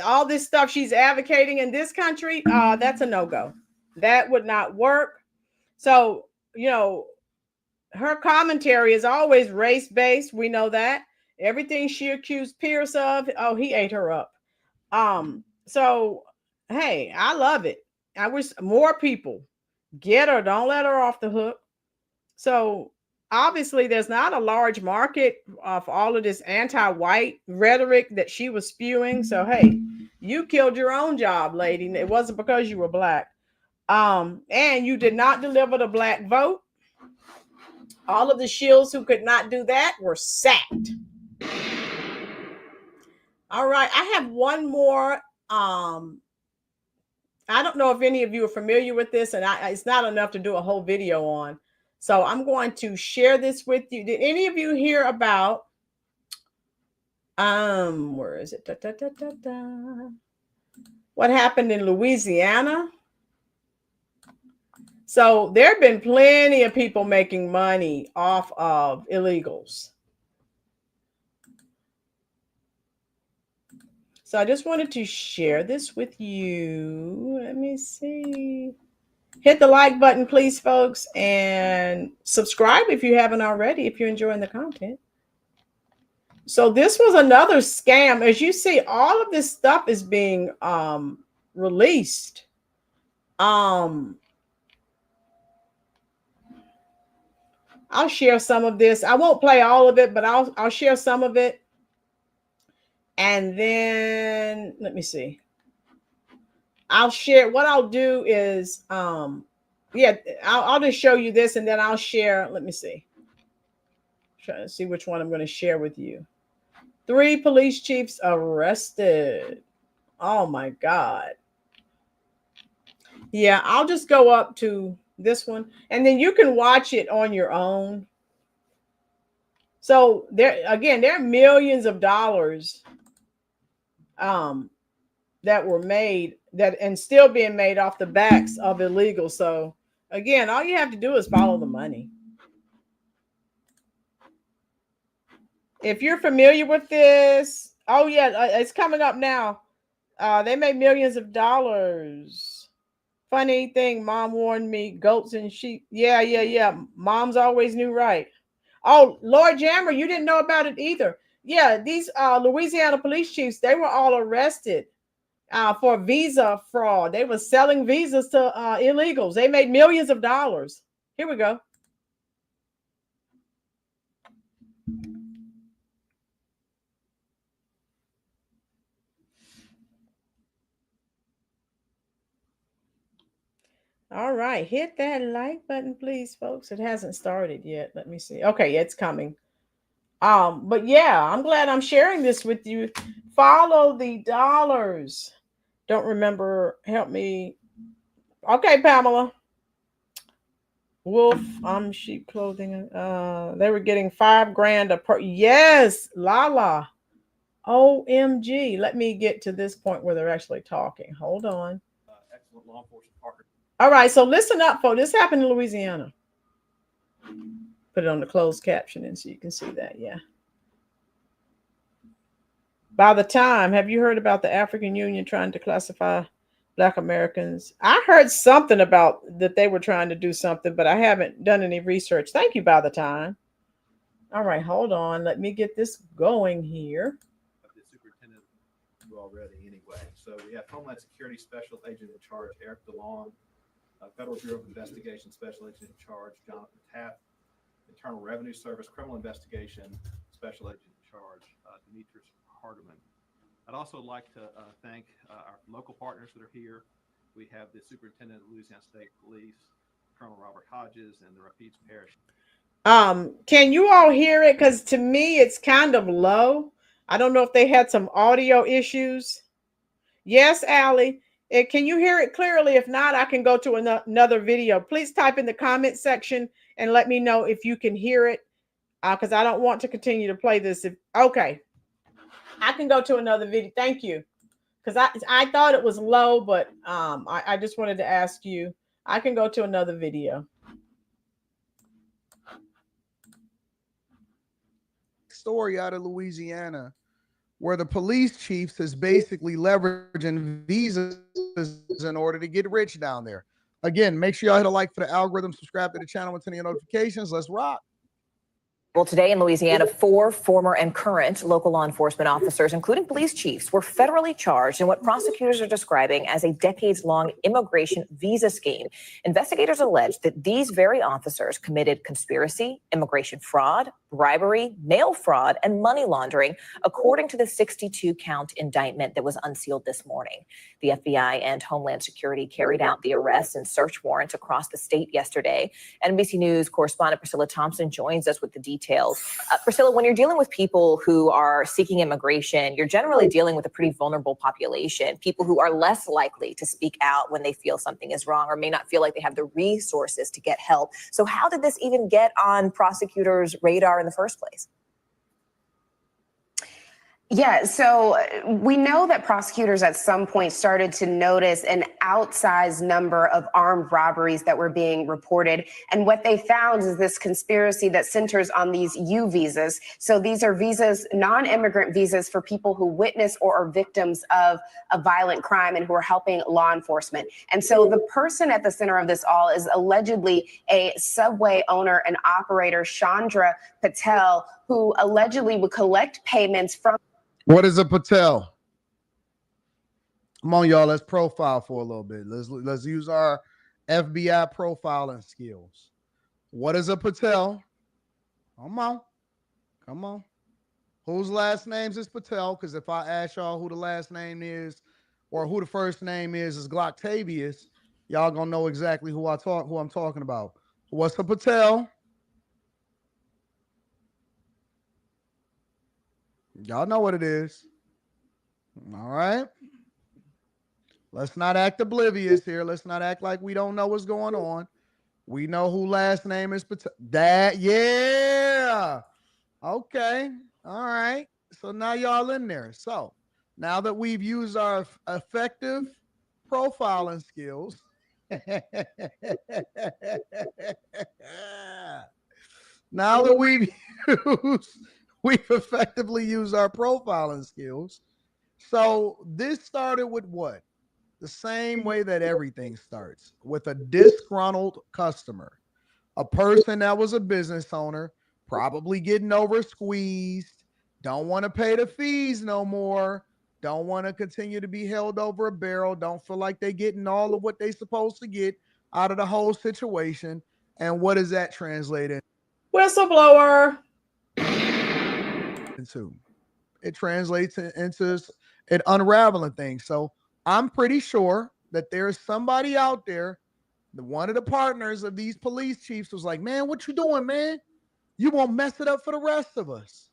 all this stuff she's advocating in this country, that's a no-go. That would not work. So, you know, her commentary is always race-based. We know that. Everything she accused Piers of, he ate her up. So, hey, I love it. I wish more people get her. Don't let her off the hook. So, obviously there's not a large market for all of this anti-white rhetoric that she was spewing. So hey, you killed your own job, lady. It wasn't because you were black. And you did not deliver the black vote. All of the shills who could not do that were sacked. All right, I have one more. I don't know if any of you are familiar with this, and it's not enough to do a whole video on. So I'm going to share this with you. Did any of you hear about where is it? What happened in Louisiana? So there have been plenty of people making money off of illegals. So I just wanted to share this with you. Let me see. Hit the like button, please, folks, and subscribe if you haven't already, if you're enjoying the content. So this was another scam. As you see, all of this stuff is being released. I'll share some of this. I won't play all of it, but I'll share some of it. And then let me see. I'll share. What I'll do is, I'll just show you this, and then I'll share. Let me see. Trying to see which one I'm going to share with you. 3 police chiefs arrested. Oh my God. Yeah, I'll just go up to this one, and then you can watch it on your own. So there are millions of dollars that were made and still being made off the backs of illegals. So again, all you have to do is follow the money. If you're familiar with this, oh yeah, it's coming up now. They made millions of dollars. Funny thing, mom warned me, goats and sheep. Yeah. Moms always knew right. Oh, Lord Jammer, you didn't know about it either. Yeah, these Louisiana police chiefs, they were all arrested for visa fraud. They were selling visas to illegals. They made millions of dollars. Here we go. All right, hit that like button, please, folks. It hasn't started yet. Let me see. Okay, it's coming. But yeah, I'm glad I'm sharing this with you. Follow the dollars. Don't remember. Help me. Okay, Pamela. Wolf, sheep clothing. They were getting $5,000 a per. Yes, Lala. OMG. Let me get to this point where they're actually talking. Hold on. Excellent law enforcement partner. All right, so listen up, folks. This happened in Louisiana. Put it on the closed captioning so you can see that. Yeah. By the time, have you heard about the African Union trying to classify Black Americans? I heard something about that they were trying to do something, but I haven't done any research. Thank you, By the Time. All right, hold on. Let me get this going here. The superintendent already anyway. So we have Homeland Security Special Agent in charge, Eric DeLong, Federal Bureau of Investigation Special Agent in charge, Jonathan Tapp, Internal Revenue Service Criminal Investigation Special Agent in charge, Demetrius Hardeman. I'd also like to thank our local partners that are here. We have the Superintendent of Louisiana State Police, Colonel Robert Hodges, and the Rapides Parish. Can you all hear it? Because to me, it's kind of low. I don't know if they had some audio issues. Yes, Allie. Can you hear it clearly? If not, I can go to another video. Please type in the comment section and let me know if you can hear it, because I don't want to continue to play this. Okay, I can go to another video. Thank you, because I thought it was low, but I just wanted to ask you. I can go to another video. Story out of Louisiana, where the police chiefs is basically leveraging visas in order to get rich down there. Again, make sure y'all hit a like for the algorithm, subscribe to the channel, and turn on your notifications. Let's rock. Well, today in Louisiana, 4 former and current local law enforcement officers, including police chiefs, were federally charged in what prosecutors are describing as a decades-long immigration visa scheme. Investigators allege that these very officers committed conspiracy, immigration fraud, bribery, mail fraud, and money laundering, according to the 62-count indictment that was unsealed this morning. The FBI and Homeland Security carried out the arrests and search warrants across the state yesterday. NBC News correspondent Priscilla Thompson joins us with the details. Priscilla, when you're dealing with people who are seeking immigration, you're generally dealing with a pretty vulnerable population, people who are less likely to speak out when they feel something is wrong or may not feel like they have the resources to get help. So how did this even get on prosecutors' radar in the first place? Yeah, so we know that prosecutors at some point started to notice an outsized number of armed robberies that were being reported. And what they found is this conspiracy that centers on these U visas. So these are visas, non-immigrant visas for people who witness or are victims of a violent crime and who are helping law enforcement. And so the person at the center of this all is allegedly a Subway owner and operator, Chandra Patel, who allegedly would collect payments from. What is a Patel? Come on, y'all. Let's profile for a little bit. Let's use our FBI profiling skills. What is a Patel? Come on. Whose last names is Patel? Because if I ask y'all who the last name is or who the first name is Glocktavius, y'all gonna know exactly who I'm talking about. What's a Patel? Y'all know what it is. All right. Let's not act oblivious here. Let's not act like we don't know what's going on. We know who last name is Patel. Yeah. Okay. All right. So now y'all in there. So now that we've used our effective profiling skills, now that we've effectively used our profiling skills. So this started with what? The same way that everything starts, with a disgruntled customer, a person that was a business owner, probably getting over squeezed, don't want to pay the fees no more, don't want to continue to be held over a barrel, don't feel like they're getting all of what they're supposed to get out of the whole situation. And what does that translate into? Whistleblower. It translates into it unraveling things. So I'm pretty sure that there's somebody out there, one of the partners of these police chiefs was like, man, what you doing, man? You won't mess it up for the rest of us.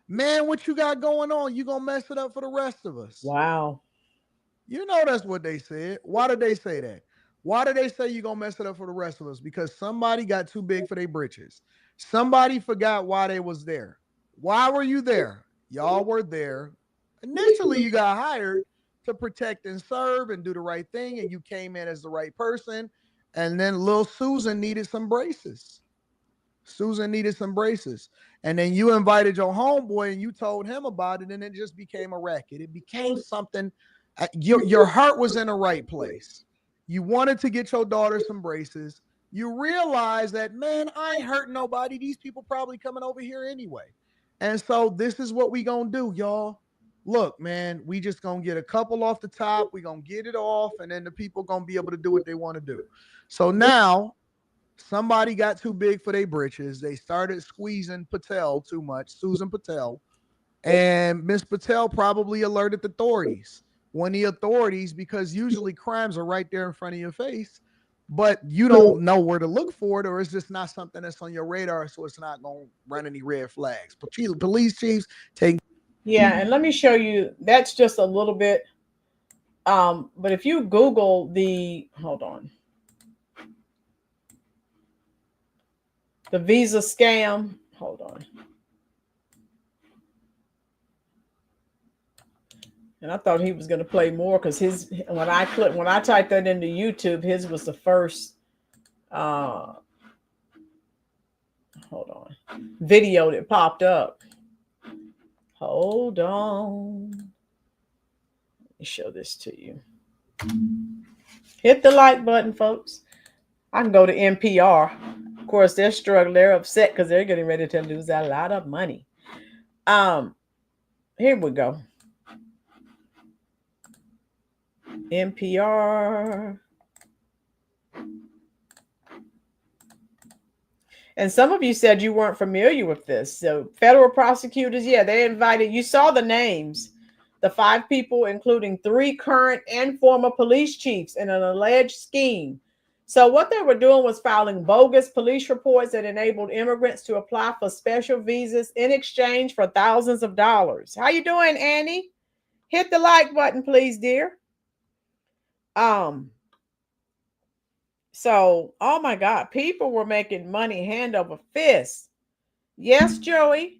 Man, what you got going on? You gonna mess it up for the rest of us. Wow. You know that's what they said. Why did they say that? Why did they say you gonna mess it up for the rest of us? Because somebody got too big for their britches. Somebody forgot why they was there. Why were you there? Y'all were there. Initially, you got hired to protect and serve and do the right thing, and you came in as the right person. And then little Susan needed some braces. And then you invited your homeboy and you told him about it, and it just became a racket. It became something. Your heart was in the right place. You wanted to get your daughter some braces. You realize that, man, I ain't hurt nobody. These people probably coming over here anyway. And so this is what we gonna do, y'all. Look, man, we just gonna get a couple off the top. We gonna get it off, and then the people gonna be able to do what they want to do. So now somebody got too big for their britches. They started squeezing Patel too much, Susan Patel, and Miss Patel probably alerted the authorities. When the authorities, because usually crimes are right there in front of your face, but you don't know where to look for it, or it's just not something that's on your radar, so it's not going to run any red flags. But police chiefs take. Yeah, and let me show you. That's just a little bit. But if you Google hold on, the visa scam. Hold on. And I thought he was going to play more because when I typed that into YouTube, his was the first video that popped up. Hold on. Let me show this to you. Hit the like button, folks. I can go to NPR. Of course, they're struggling. They're upset because they're getting ready to lose a lot of money. Here we go. NPR. And some of you said you weren't familiar with this. So federal prosecutors, yeah, they invited, you saw the names, the 5 people, including 3 current and former police chiefs in an alleged scheme. So what they were doing was filing bogus police reports that enabled immigrants to apply for special visas in exchange for thousands of dollars. How you doing, Annie? Hit the like button, please, dear. So, oh my God, people were making money hand over fist. Yes, Joey.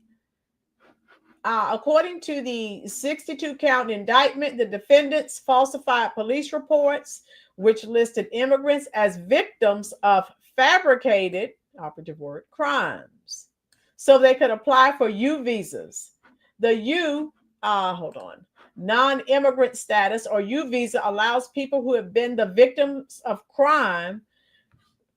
According to the 62-count indictment, the defendants falsified police reports, which listed immigrants as victims of fabricated, operative word, crimes, so they could apply for U visas. The U, non-immigrant status or U visa allows people who have been the victims of crime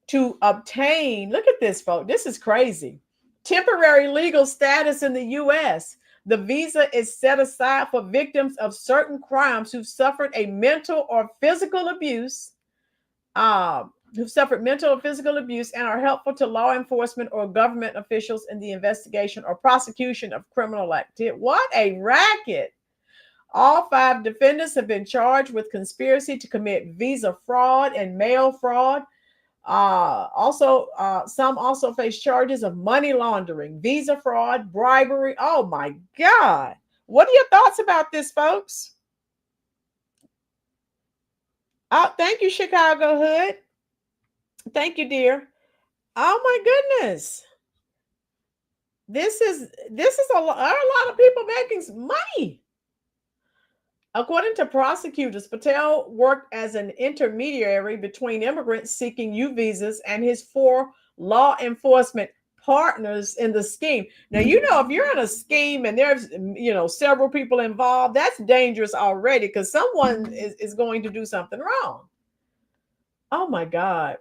to obtain, look at this, folks, this is crazy, temporary legal status in the U.S. The visa is set aside for victims of certain crimes who've suffered a mental or physical abuse, and are helpful to law enforcement or government officials in the investigation or prosecution of criminal activity. What a racket. All 5 defendants have been charged with conspiracy to commit visa fraud and mail fraud. Some also face charges of money laundering, visa fraud, bribery. Oh my God. What are your thoughts about this, folks? Oh, thank you, Chicago Hood. Thank you, dear. Oh my goodness. This is a lot of people making some money. According to prosecutors, Patel worked as an intermediary between immigrants seeking U visas and his 4 law enforcement partners in the scheme. Now, if you're in a scheme and there's, several people involved, that's dangerous already because someone is going to do something wrong. Oh my God.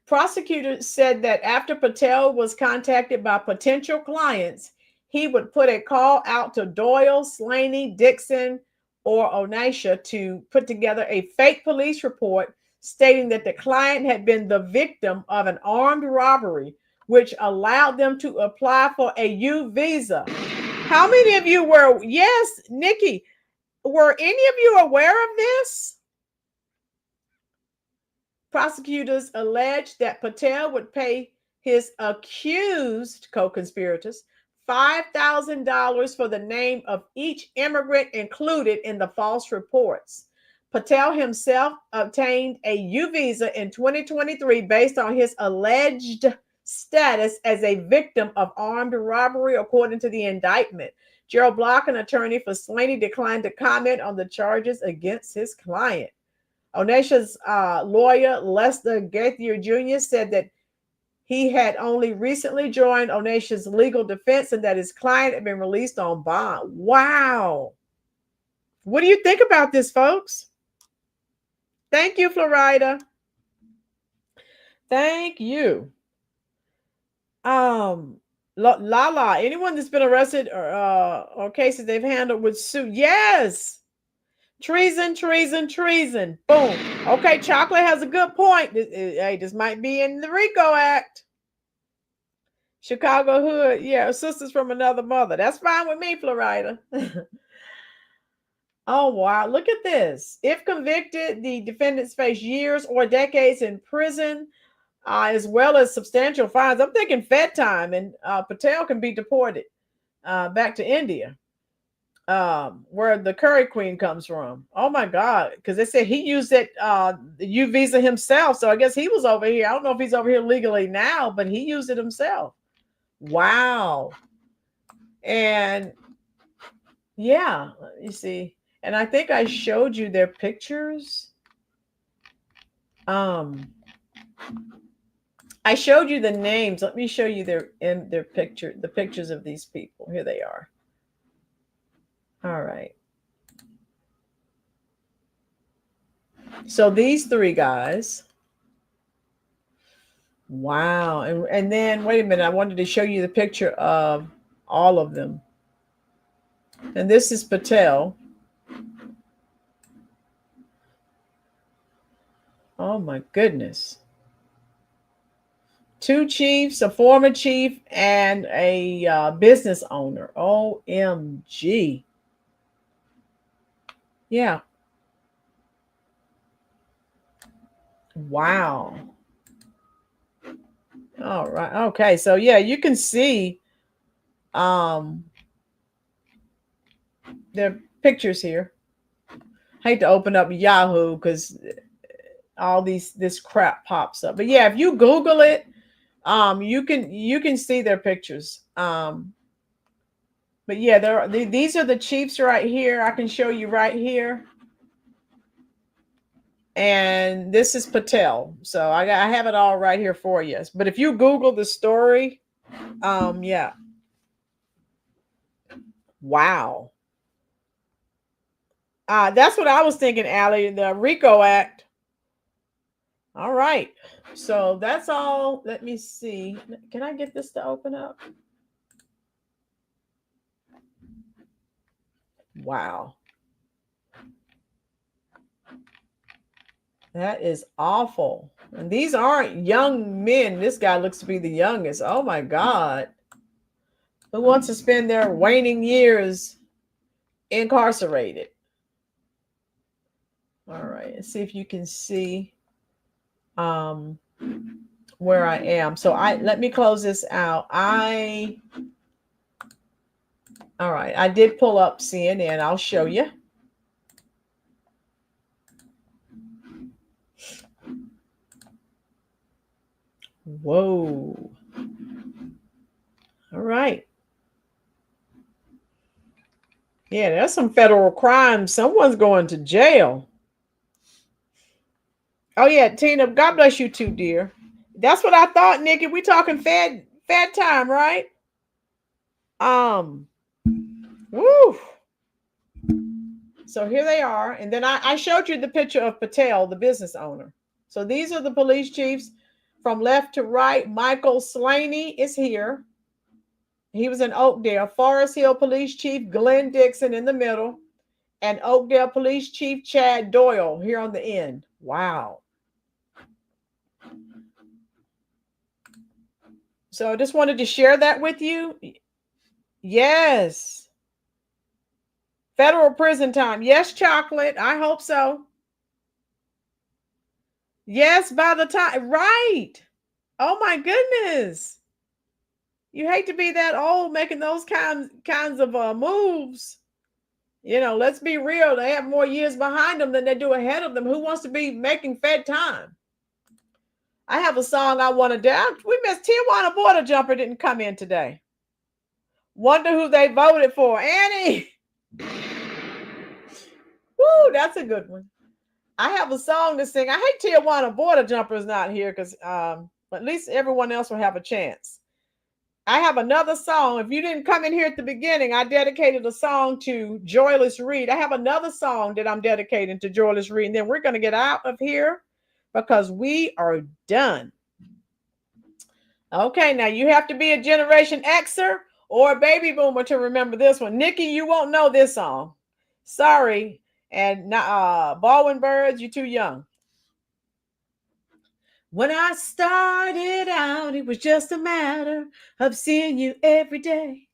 Prosecutors said that after Patel was contacted by potential clients, he would put a call out to Doyle, Slaney, Dixon, or Onisha to put together a fake police report stating that the client had been the victim of an armed robbery, which allowed them to apply for a U visa. How many of you were, yes, Nikki, were any of you aware of this? Prosecutors alleged that Patel would pay his accused co-conspirators $5,000 for the name of each immigrant included in the false reports. Patel himself obtained a U visa in 2023 based on his alleged status as a victim of armed robbery, according to the indictment. Gerald Block, an attorney for Slaney, declined to comment on the charges against his client. Onisha's lawyer, Lester Gaither Jr., said that he had only recently joined Onisha's legal defense and that his client had been released on bond. Wow. What do you think about this, folks? Thank you, Florida. Thank you. Lala, anyone that's been arrested or cases they've handled with suit? Yes. Treason. Boom. Okay, Chocolate has a good point. This might be in the RICO Act. Chicago Hood. Yeah, sisters from another mother. That's fine with me, Florida. Oh, wow. Look at this. If convicted, the defendants face years or decades in prison, as well as substantial fines. I'm thinking Fed time, and Patel can be deported back to India, where the Curry Queen comes from. Oh my God, because they said he used it, the U visa himself. So I guess he was over here. I don't know if he's over here legally now, but he used it himself. Wow. And yeah, you see, and I think I showed you their pictures. I showed you the names. Let me show you their picture, the pictures of these people. Here they are. All right. So these 3 guys, Wow. And then wait a minute, I wanted to show you the picture of all of them. And this is Patel. Oh my goodness. 2 chiefs, a former chief, and a business owner. OMG. Yeah. Wow. All right. Okay. So yeah, you can see their pictures here. Hate to open up Yahoo because all this crap pops up. But yeah, if you Google it, you can see their pictures. But yeah, these are the chiefs right here. I can show you right here. And this is Patel. So I have it all right here for you. But if you Google the story, yeah. Wow. That's what I was thinking, Allie, the RICO Act. All right. So that's all. Let me see. Can I get this to open up? Wow. That is awful. And these aren't young men. This guy looks to be the youngest. Oh my God. Who wants to spend their waning years incarcerated? All right. Let's see if you can see where I am. So let me close this out. All right. I did pull up CNN. I'll show you. Whoa. All right. Yeah, there's some federal crime. Someone's going to jail. Oh yeah, Tina, God bless you too, dear. That's what I thought, Nikki. We talking fed time, right? Woo. So here they are. And then I showed you the picture of Patel, the business owner. So these are the police chiefs from left to right. Michael Slaney is here. He was in Oakdale. Forest Hill Police Chief Glenn Dixon in the middle. And Oakdale Police Chief Chad Doyle here on the end. Wow. So I just wanted to share that with you. Yes. Federal prison time. Yes, Chocolate. I hope so. Yes, by the time. Right. Oh my goodness. You hate to be that old making those kinds of moves. You know, let's be real. They have more years behind them than they do ahead of them. Who wants to be making fed time? I have a song I want to do. We missed Tijuana Border Jumper didn't come in today. Wonder who they voted for. Annie. Woo, that's a good one. I have a song to sing. I hate Tijuana Border Jumper is not here because at least everyone else will have a chance. I have another song. If you didn't come in here at the beginning, I dedicated a song to Joyless Reid. I have another song that I'm dedicating to Joyless Reid. And then we're going to get out of here because we are done. Okay, now you have to be a Generation Xer or a baby boomer to remember this one. Nikki, you won't know this song. Sorry. And Baldwin Birds, you're too young. When I started out, it was just a matter of seeing you every day.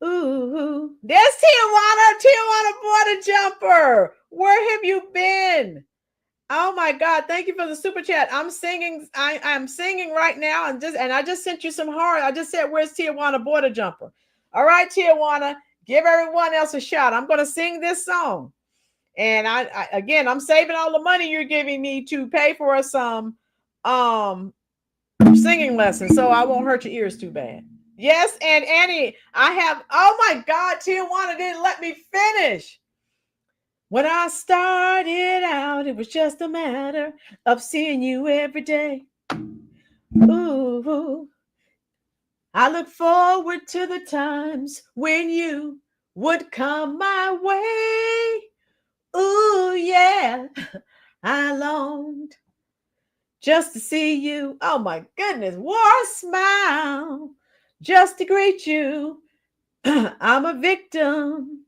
Ooh, there's Tijuana Border Jumper. Where have you been? Oh my God! Thank you for the super chat. I'm singing. I'm singing right now, and I just sent you some heart. I just said, "Where's Tijuana Border Jumper?" All right, Tijuana, give everyone else a shot. I'm going to sing this song, and again, I'm saving all the money you're giving me to pay for some singing lessons, so I won't hurt your ears too bad. Yes, and Annie, I have. Oh my God, Tijuana didn't let me finish. When I started out, it was just a matter of seeing you every day. Ooh, I look forward to the times when you would come my way. Ooh, yeah, I longed just to see you. Oh my goodness, wore a smile just to greet you. I'm a victim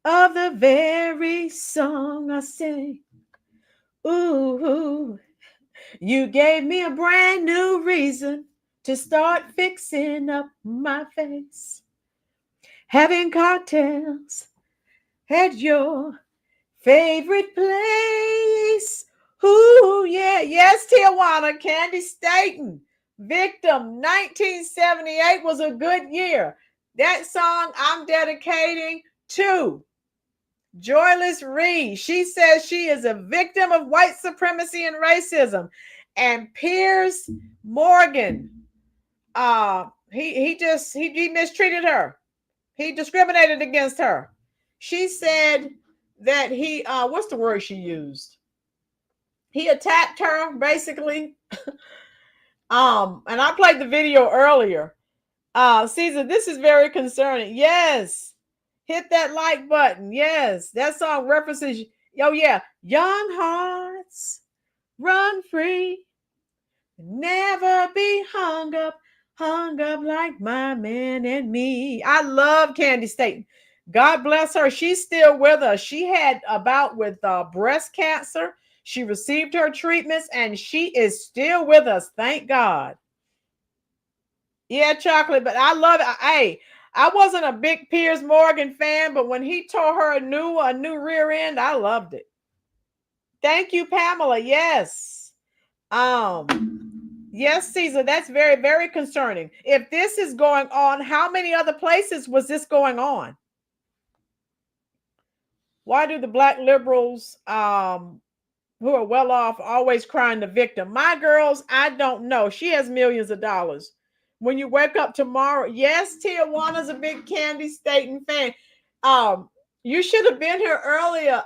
of the very song I sing. Ooh, you gave me a brand new reason to start fixing up my face. Having cocktails at your favorite place. Ooh, yeah. Yes, Tijuana, Candy Staten. Victim, 1978 was a good year. That song I'm dedicating to Joyless Reid. She says she is a victim of white supremacy and racism. And Piers Morgan, he mistreated her. He discriminated against her. She said that he, what's the word she used? He attacked her, basically. And I played the video earlier. Caesar, this is very concerning. Yes. Hit that like button. Yes. That song references, oh yeah, young hearts run free. Never be hung up like my man and me. I love Candy Staten. God bless her. She's still with us. She had a bout with breast cancer. She received her treatments and she is still with us. Thank God. Yeah, Chocolate, but I love it. Hey, I wasn't a big Piers Morgan fan, but when he tore her a new rear end, I loved it. Thank you, Pamela. Yes. Yes, Caesar, that's very, very concerning. If this is going on, how many other places was this going on? Why do the black liberals who are well off always crying the victim? My girls, I don't know. She has millions of dollars. When you wake up tomorrow, yes, Tijuana's a big Candy Staten fan. You should have been here earlier.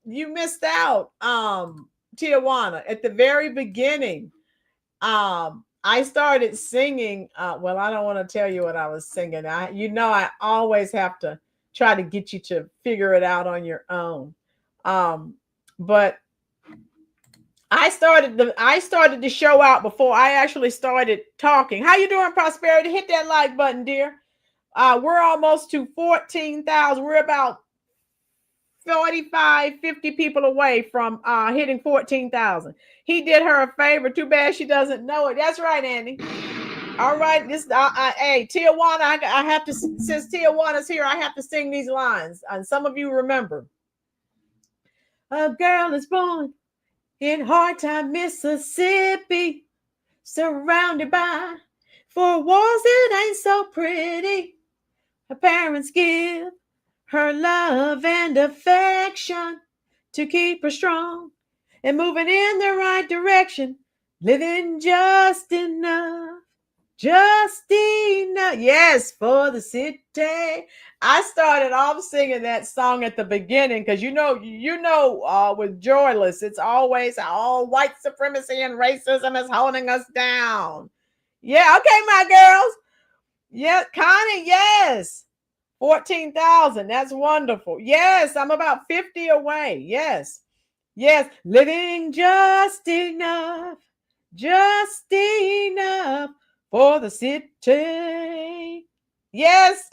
You missed out, Tijuana, at the very beginning. I started singing. Well, I don't want to tell you what I was singing. I always have to try to get you to figure it out on your own. But I started the show out before I actually started talking. How you doing, Prosperity? Hit that like button, dear. We're almost to 14,000. We're about 45, 50 people away from hitting 14,000. He did her a favor. Too bad she doesn't know it. That's right, Andy. All right, this hey, Tijuana, I have to, since Tijuana's here, I have to sing these lines. And some of you remember. A girl is born in hard time, Mississippi, surrounded by four walls that ain't so pretty. Her parents give her love and affection to keep her strong and moving in the right direction, living just enough. Yes, for the city. I started off singing that song at the beginning because with Joyless, it's always all white supremacy and racism is holding us down. Yeah, okay, my girls. Yeah, Connie, yes. 14,000. That's wonderful. Yes, I'm about 50 away. Yes. Living just enough for the city. Yes,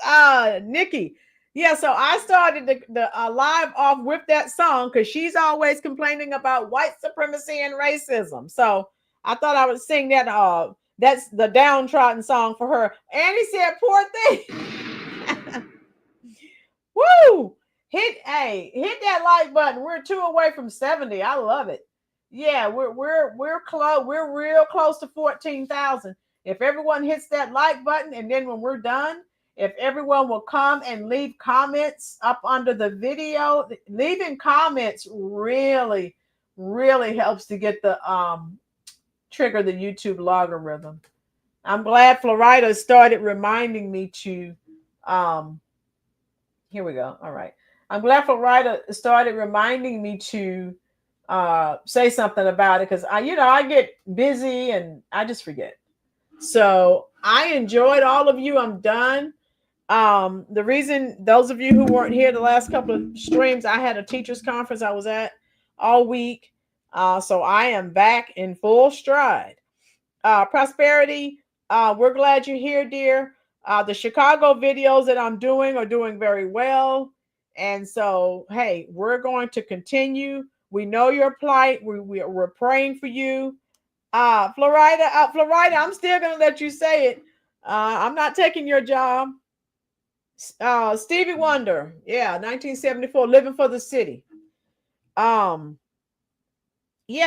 Nikki. Yeah, so I started the live off with that song because she's always complaining about white supremacy and racism. So I thought I would sing that. That's the downtrodden song for her. Annie said, "Poor thing." Woo! Hit that like button. We're 2 away from 70. I love it. Yeah, we're close. We're real close to 14,000. If everyone hits that like button, and then when we're done, if everyone will come and leave comments up under the video, leaving comments really, really helps to get the trigger the YouTube logarithm. I'm glad Florida started reminding me to here we go. All right. I'm glad Florida started reminding me to say something about it because I get busy and I just forget. So I enjoyed all of you. I'm done. The reason those of you who weren't here the last couple of streams, I had a teachers conference I was at all week. So I am back in full stride. Prosperity, we're glad you're here, dear. The Chicago videos that I'm doing are doing very well. And so, hey, we're going to continue. We know your plight. We're praying for you. Florida, I'm still going to let you say it. I'm not taking your job. Stevie Wonder, yeah, 1974, Living for the City. Yeah,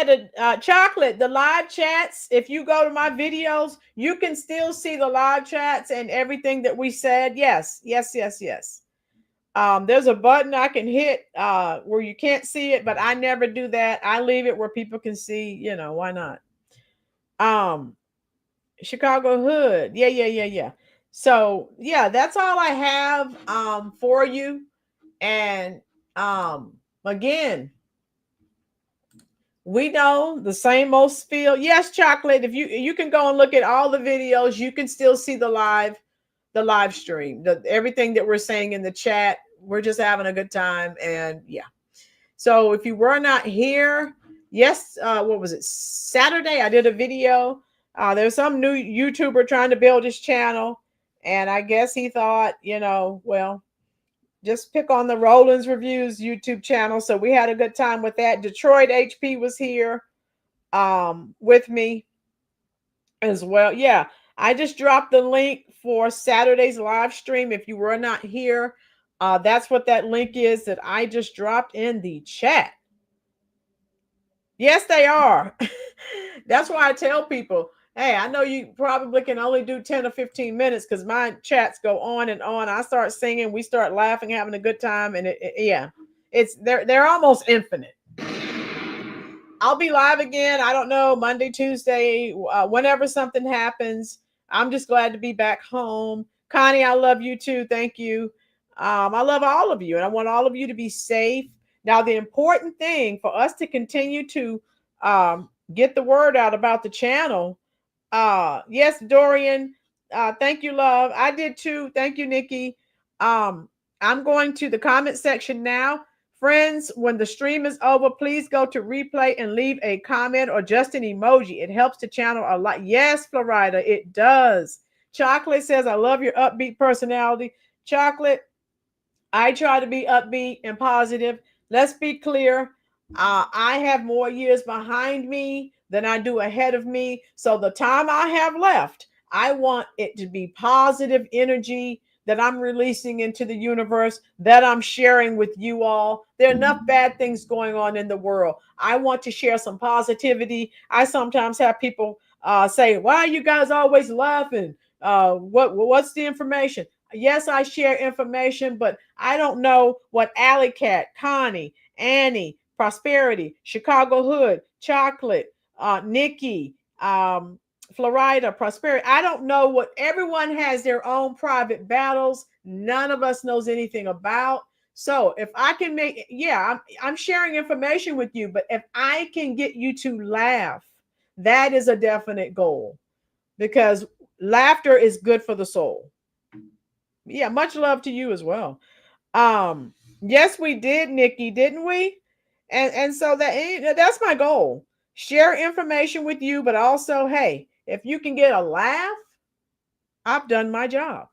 the chocolate, the live chats. If you go to my videos, you can still see the live chats and everything that we said. Yes. There's a button I can hit where you can't see it, but I never do that. I leave it where people can see. You know, why not? Chicago Hood. Yeah. So yeah, that's all I have for you. And again, we know the same old spiel. Yes, chocolate. If you can go and look at all the videos, you can still see the live stream, everything that we're saying in the chat. We're just having a good time. And yeah. So if you were not here, yes, what was it? Saturday, I did a video. There's some new YouTuber trying to build his channel. And I guess he thought, well, just pick on the Roland's Reviews YouTube channel. So we had a good time with that. Detroit HP was here with me as well. Yeah, I just dropped the link for Saturday's live stream. If you were not here, that's what that link is that I just dropped in the chat. Yes, they are. That's why I tell people, hey, I know you probably can only do 10 or 15 minutes because my chats go on and on. I start singing, we start laughing, having a good time, and they're almost infinite. I'll be live again. I don't know, Monday, Tuesday, whenever something happens. I'm just glad to be back home. Connie, I love you too. Thank you. I love all of you, and I want all of you to be safe. Now, the important thing for us to continue to get the word out about the channel. Yes, Dorian. Thank you, love. I did too. Thank you, Nikki. I'm going to the comment section now. Friends, when the stream is over, please go to replay and leave a comment or just an emoji. It helps the channel a lot. Yes, Florida, it does. Chocolate says, I love your upbeat personality. Chocolate, I try to be upbeat and positive. Let's be clear. I have more years behind me than I do ahead of me. So the time I have left, I want it to be positive energy that I'm releasing into the universe, that I'm sharing with you all. There are enough bad things going on in the world. I want to share some positivity. I sometimes have people say, why are you guys always laughing? What's the information? Yes, I share information, but I don't know what Alley Cat, Connie, Annie, Prosperity, Chicago Hood, Chocolate, Nikki, Florida, Prosperity. I don't know what everyone has their own private battles. None of us knows anything about. So if I can make, I'm sharing information with you, but if I can get you to laugh, that is a definite goal because laughter is good for the soul. Yeah, much love to you as well. Yes, we did, Nikki, didn't we? And so that's my goal. Share information with you, but also, hey, if you can get a laugh, I've done my job.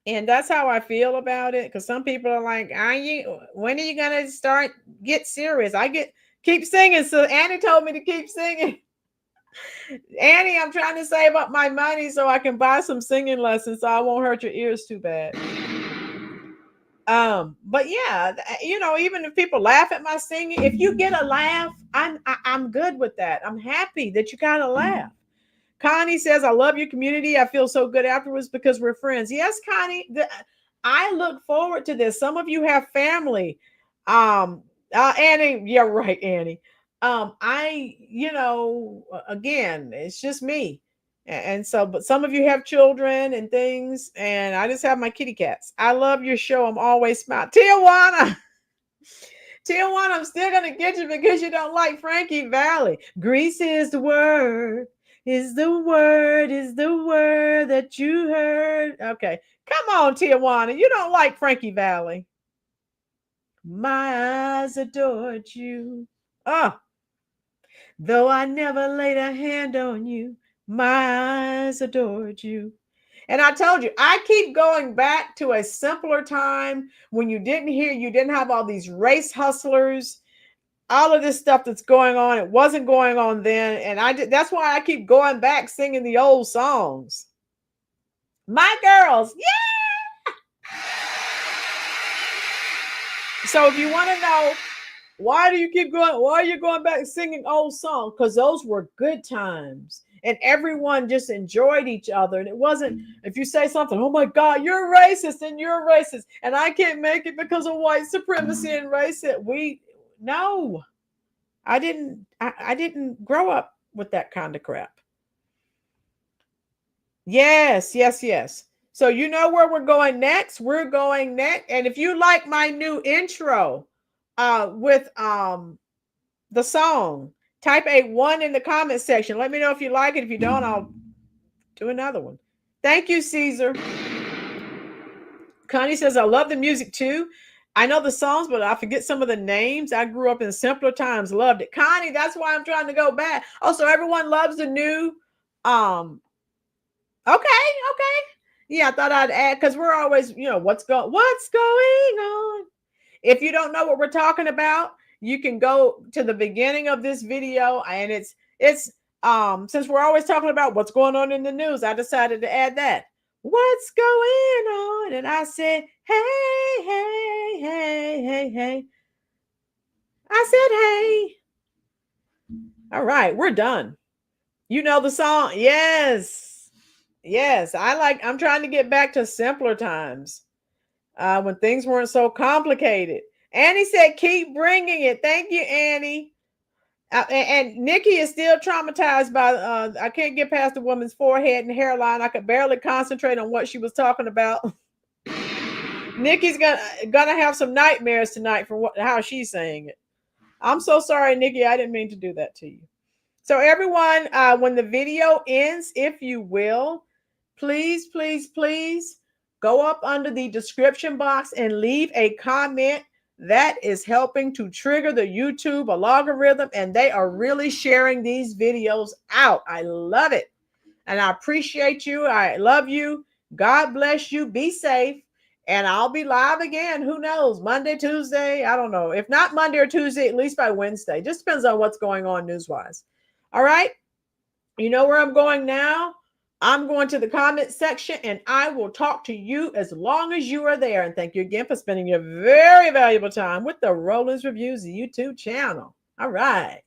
And that's how I feel about it. Because some people are like, when are you gonna get serious? Keep singing. So Annie told me to keep singing. Annie, I'm trying to save up my money so I can buy some singing lessons so I won't hurt your ears too bad. But yeah, even if people laugh at my singing, if you get a laugh, I'm good with that. I'm happy that you got a laugh. Connie says, I love your community. I feel so good afterwards because we're friends. Yes, Connie, I look forward to this. Some of you have family. Annie, yeah, right, Annie. Again, it's just me. And so, but some of you have children and things, and I just have my kitty cats. I love your show. I'm always smiling. Tijuana, I'm still going to get you because you don't like Frankie Valli. Grease is the word that you heard. Okay. Come on, Tijuana. You don't like Frankie Valli. My eyes adored you. Oh, Though I never laid a hand on you, my eyes adored you. And I told you, I keep going back to a simpler time when you didn't have all these race hustlers, all of this stuff that's going on. It wasn't going on then. And that's why I keep going back singing the old songs. My girls, yeah. So if you want to know, why are you going back singing old songs? Because those were good times. And everyone just enjoyed each other. And it wasn't, if you say something, oh my God, you're racist and you're racist. And I can't make it because of white supremacy and racism. No, I didn't grow up with that kind of crap. Yes. So you know where we're going next? We're going next. And if you like my new intro with the song, type a 1 in the comment section. Let me know if you like it. If you don't, I'll do another one. Thank you, Caesar. Connie says, I love the music too. I know the songs, but I forget some of the names. I grew up in simpler times. Loved it. Connie, that's why I'm trying to go back. Also, everyone loves the new. Okay. Yeah, I thought I'd add, because we're always, what's going on. If you don't know what we're talking about, you can go to the beginning of this video, and it's since we're always talking about what's going on in the news, I decided to add that. What's going on? And I said, hey. I said, hey. All right, we're done. You know the song? Yes. I'm trying to get back to simpler times when things weren't so complicated. Annie said, keep bringing it. Thank you, Annie. And Nikki is still traumatized by, I can't get past the woman's forehead and hairline. I could barely concentrate on what she was talking about. Nikki's gonna have some nightmares tonight for how she's saying it. I'm so sorry, Nikki. I didn't mean to do that to you. So everyone, when the video ends, if you will, please go up under the description box and leave a comment. That is helping to trigger the YouTube algorithm, and they are really sharing these videos out. I love it. And I appreciate you. I love you. God bless you. Be safe. And I'll be live again. Who knows? Monday, Tuesday. I don't know. If not Monday or Tuesday, at least by Wednesday. Just depends on what's going on news-wise. All right. You know where I'm going now? I'm going to the comment section, and I will talk to you as long as you are there. And thank you again for spending your very valuable time with the Rollins Reviews YouTube channel. All right.